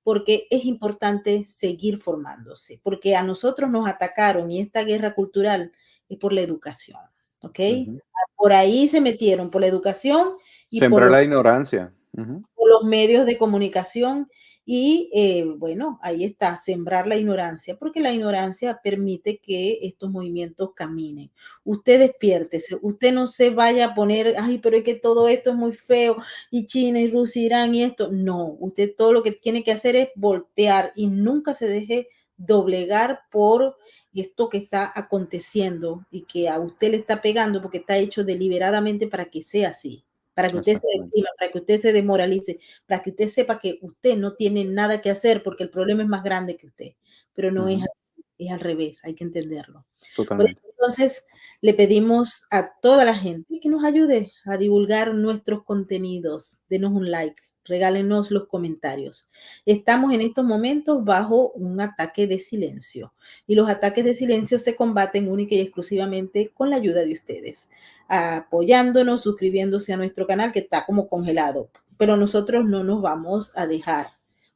porque es importante seguir formándose, porque a nosotros nos atacaron y esta guerra cultural es por la educación, ¿ok? Ujú. Por ahí se metieron, por la educación y Sembrar la ignorancia. Ujú. por los medios de comunicación y bueno, ahí está, sembrar la ignorancia, porque la ignorancia permite que estos movimientos caminen. Usted despiértese, usted no se vaya a poner, ay, pero es que todo esto es muy feo y China y Rusia, Irán y esto. No, usted todo lo que tiene que hacer es voltear y nunca se deje doblegar por esto que está aconteciendo y que a usted le está pegando porque está hecho deliberadamente para que sea así, para que usted se Exactamente. deprima, para que usted se desmoralice, para que usted sepa que usted no tiene nada que hacer porque el problema es más grande que usted, pero no es Ujú. así, es al revés, hay que entenderlo. Por eso Totalmente. entonces le pedimos a toda la gente que nos ayude a divulgar nuestros contenidos, denos un like, regálenos los comentarios. Estamos en estos momentos bajo un ataque de silencio y los ataques de silencio se combaten única y exclusivamente con la ayuda de ustedes, apoyándonos, suscribiéndose a nuestro canal que está como congelado, pero nosotros no nos vamos a dejar,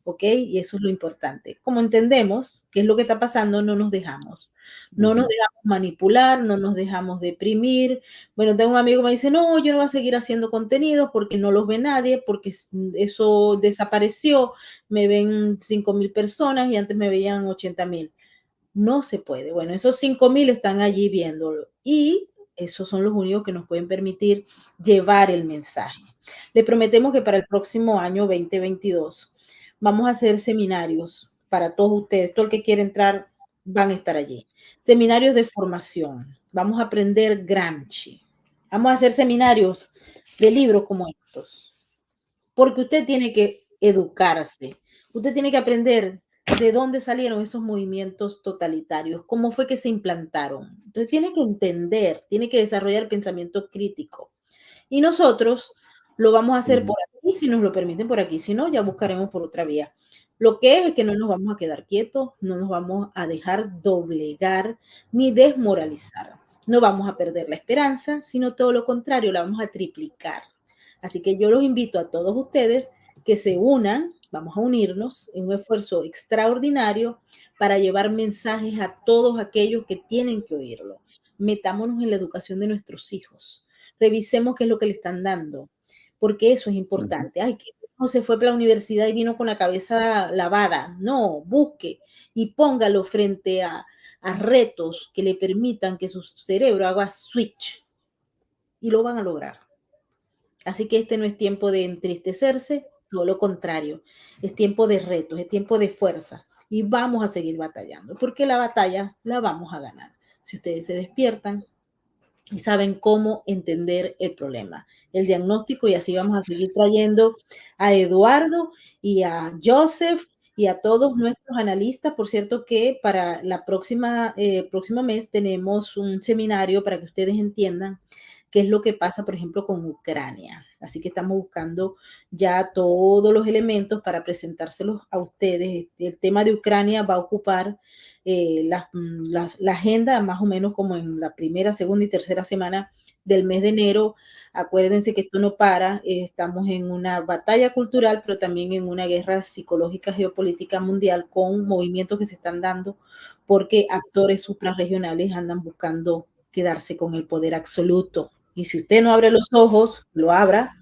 ¿ok? Y eso es lo importante. Como entendemos qué es lo que está pasando, no nos dejamos. No nos Ujú. dejamos manipular, no nos dejamos deprimir. Bueno, tengo un amigo que me dice, no, yo no voy a seguir haciendo contenidos porque no los ve nadie, porque eso desapareció, me ven 5,000 personas y antes me veían 80,000. No se puede. Bueno, esos 5,000 están allí viéndolo y esos son los únicos que nos pueden permitir llevar el mensaje. Le prometemos que para el próximo año 2022 vamos a hacer seminarios para todos ustedes. Todo el que quiera entrar van a estar allí. Seminarios de formación. Vamos a aprender Gramsci. Vamos a hacer seminarios de libros como estos. Porque usted tiene que educarse. Usted tiene que aprender de dónde salieron esos movimientos totalitarios, cómo fue que se implantaron. Entonces tiene que entender, tiene que desarrollar pensamiento crítico. Y nosotros Lo vamos a hacer Ujú, por aquí, si nos lo permiten por aquí, si no, ya buscaremos por otra vía. Lo que es que no nos vamos a quedar quietos, no nos vamos a dejar doblegar ni desmoralizar. No vamos a perder la esperanza, sino todo lo contrario, la vamos a triplicar. Así que yo los invito a todos ustedes que se unan, vamos a unirnos en un esfuerzo extraordinario para llevar mensajes a todos aquellos que tienen que oírlo. Metámonos en la educación de nuestros hijos. Revisemos qué es lo que le están dando, porque eso es ujú. importante. Ay, que no se fue para la universidad y vino con la cabeza lavada. No, busque y póngalo frente a retos que le permitan que su cerebro haga switch y lo van a lograr. Así que este no es tiempo de entristecerse, todo lo contrario, es tiempo de retos, es tiempo de fuerza y vamos a seguir batallando, porque la batalla la vamos a ganar. Si ustedes se despiertan y saben cómo entender el problema, el diagnóstico, y así vamos a seguir trayendo a Eduardo y a Joseph y a todos nuestros analistas. Por cierto que para la próximo mes tenemos un seminario para que ustedes entiendan qué es lo que pasa, por ejemplo, con Ucrania. Así que estamos buscando ya todos los elementos para presentárselos a ustedes. El tema de Ucrania va a ocupar la agenda más o menos como en la primera, segunda y tercera semana del mes de enero. Acuérdense que esto no para, estamos en una batalla cultural, pero también en una guerra psicológica geopolítica mundial con movimientos que se están dando porque actores suprarregionales andan buscando quedarse con el poder absoluto. Y si usted no abre los ojos, lo abra,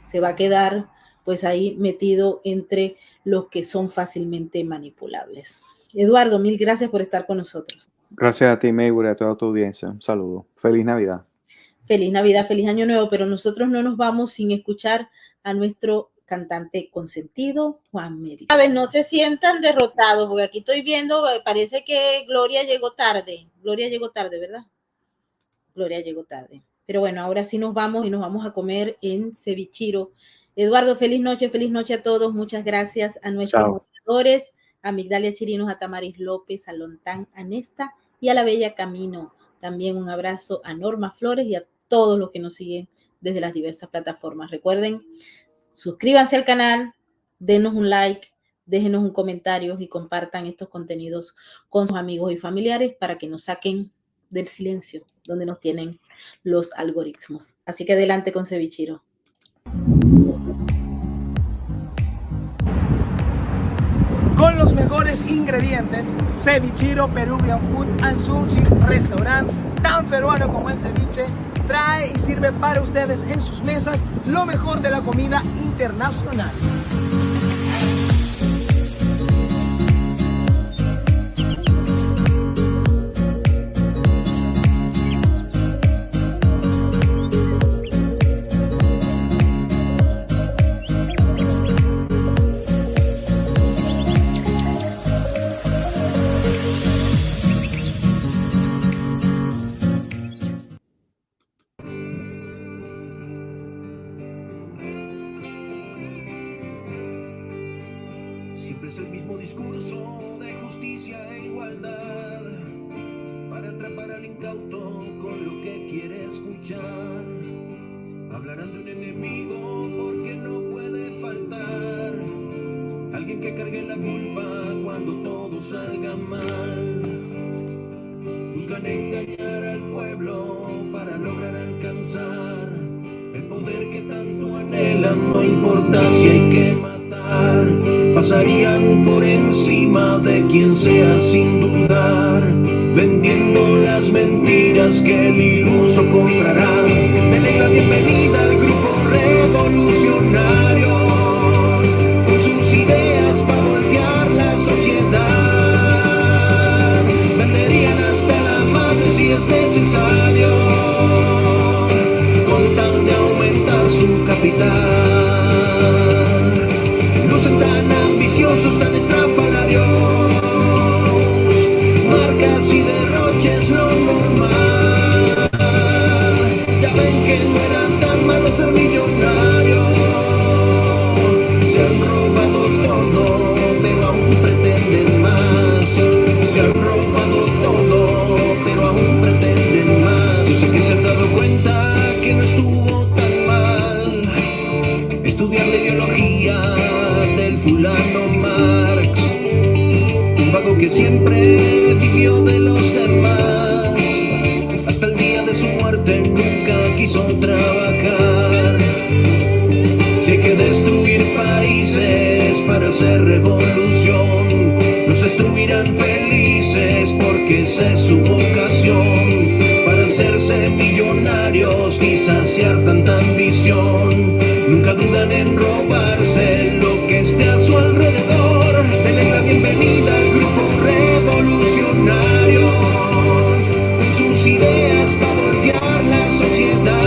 se va a quedar pues ahí metido entre los que son fácilmente manipulables. Eduardo, mil gracias por estar con nosotros. Gracias a ti, Maybur, y a toda tu audiencia. Un saludo. Feliz Navidad. Feliz Navidad, feliz Año Nuevo, pero nosotros no nos vamos sin escuchar a nuestro cantante consentido, Juan Mérida. A ver, no se sientan derrotados, porque aquí estoy viendo, parece que Gloria llegó tarde. Gloria llegó tarde, ¿verdad? Gloria llegó tarde. Pero bueno, ahora sí nos vamos y nos vamos a comer en Cevichiro. Eduardo, feliz noche a todos. Muchas gracias a nuestros Chao. moderadores, a Migdalia Chirinos, a Tamaris López, a Lontán, a Nesta y a la Bella Camino. También un abrazo a Norma Flores y a todos los que nos siguen desde las diversas plataformas. Recuerden, suscríbanse al canal, denos un like, déjenos un comentario y compartan estos contenidos con sus amigos y familiares para que nos saquen del silencio donde nos tienen los algoritmos. Así que adelante con Cevichiro. Con los mejores ingredientes, Cevichiro Peruvian Food and Sushi Restaurant, tan peruano como el ceviche, trae y sirve para ustedes en sus mesas lo mejor de la comida internacional. Siempre es el mismo discurso de justicia e igualdad para atrapar al incauto con lo que quiere escuchar. Hablarán de un enemigo porque no puede faltar alguien que cargue la culpa cuando todo salga mal. Buscan engañar al pueblo para lograr alcanzar el poder que tanto anhelan. No importa si hay que matar, pasarían por encima de quien sea sin dudar, vendiendo las mentiras que el iluso comprará. Denle la bienvenida al grupo revolucionario, con sus ideas para voltear la sociedad. Venderían hasta la madre si es necesario, con tal de aumentar su capital. Lucen tan ambiciosos, tan estrafalarios, revolución. Los destruirán felices porque esa es su vocación. Para hacerse millonarios y saciar tanta ambición, nunca dudan en robarse lo que esté a su alrededor. Denle la bienvenida al grupo revolucionario, con sus ideas para voltear la sociedad.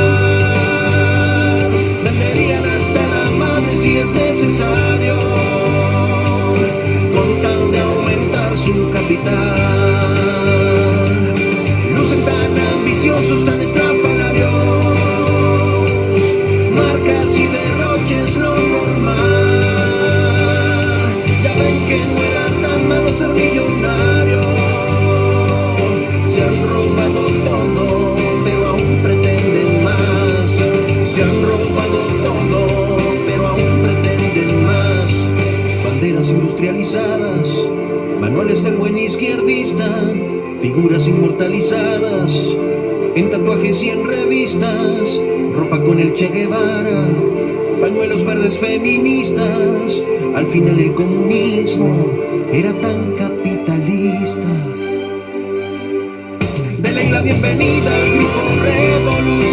Venderían hasta la madre si es necesario, con tal de aumentar su capital. Lucen tan ambiciosos, tan estrafalarios, marcas y derroches lo normal. Ya ven que no era tan malo ser millonario. Se han robado todo, pero aún pretenden más. Se han robado todo, pero aún pretenden más. Banderas industrializadas, manuales del buen izquierdista, figuras inmortalizadas en tatuajes y en revistas, ropa con el Che Guevara, pañuelos verdes feministas. Al final el comunismo era tan capitalista. Denle la bienvenida al grupo revolucionario,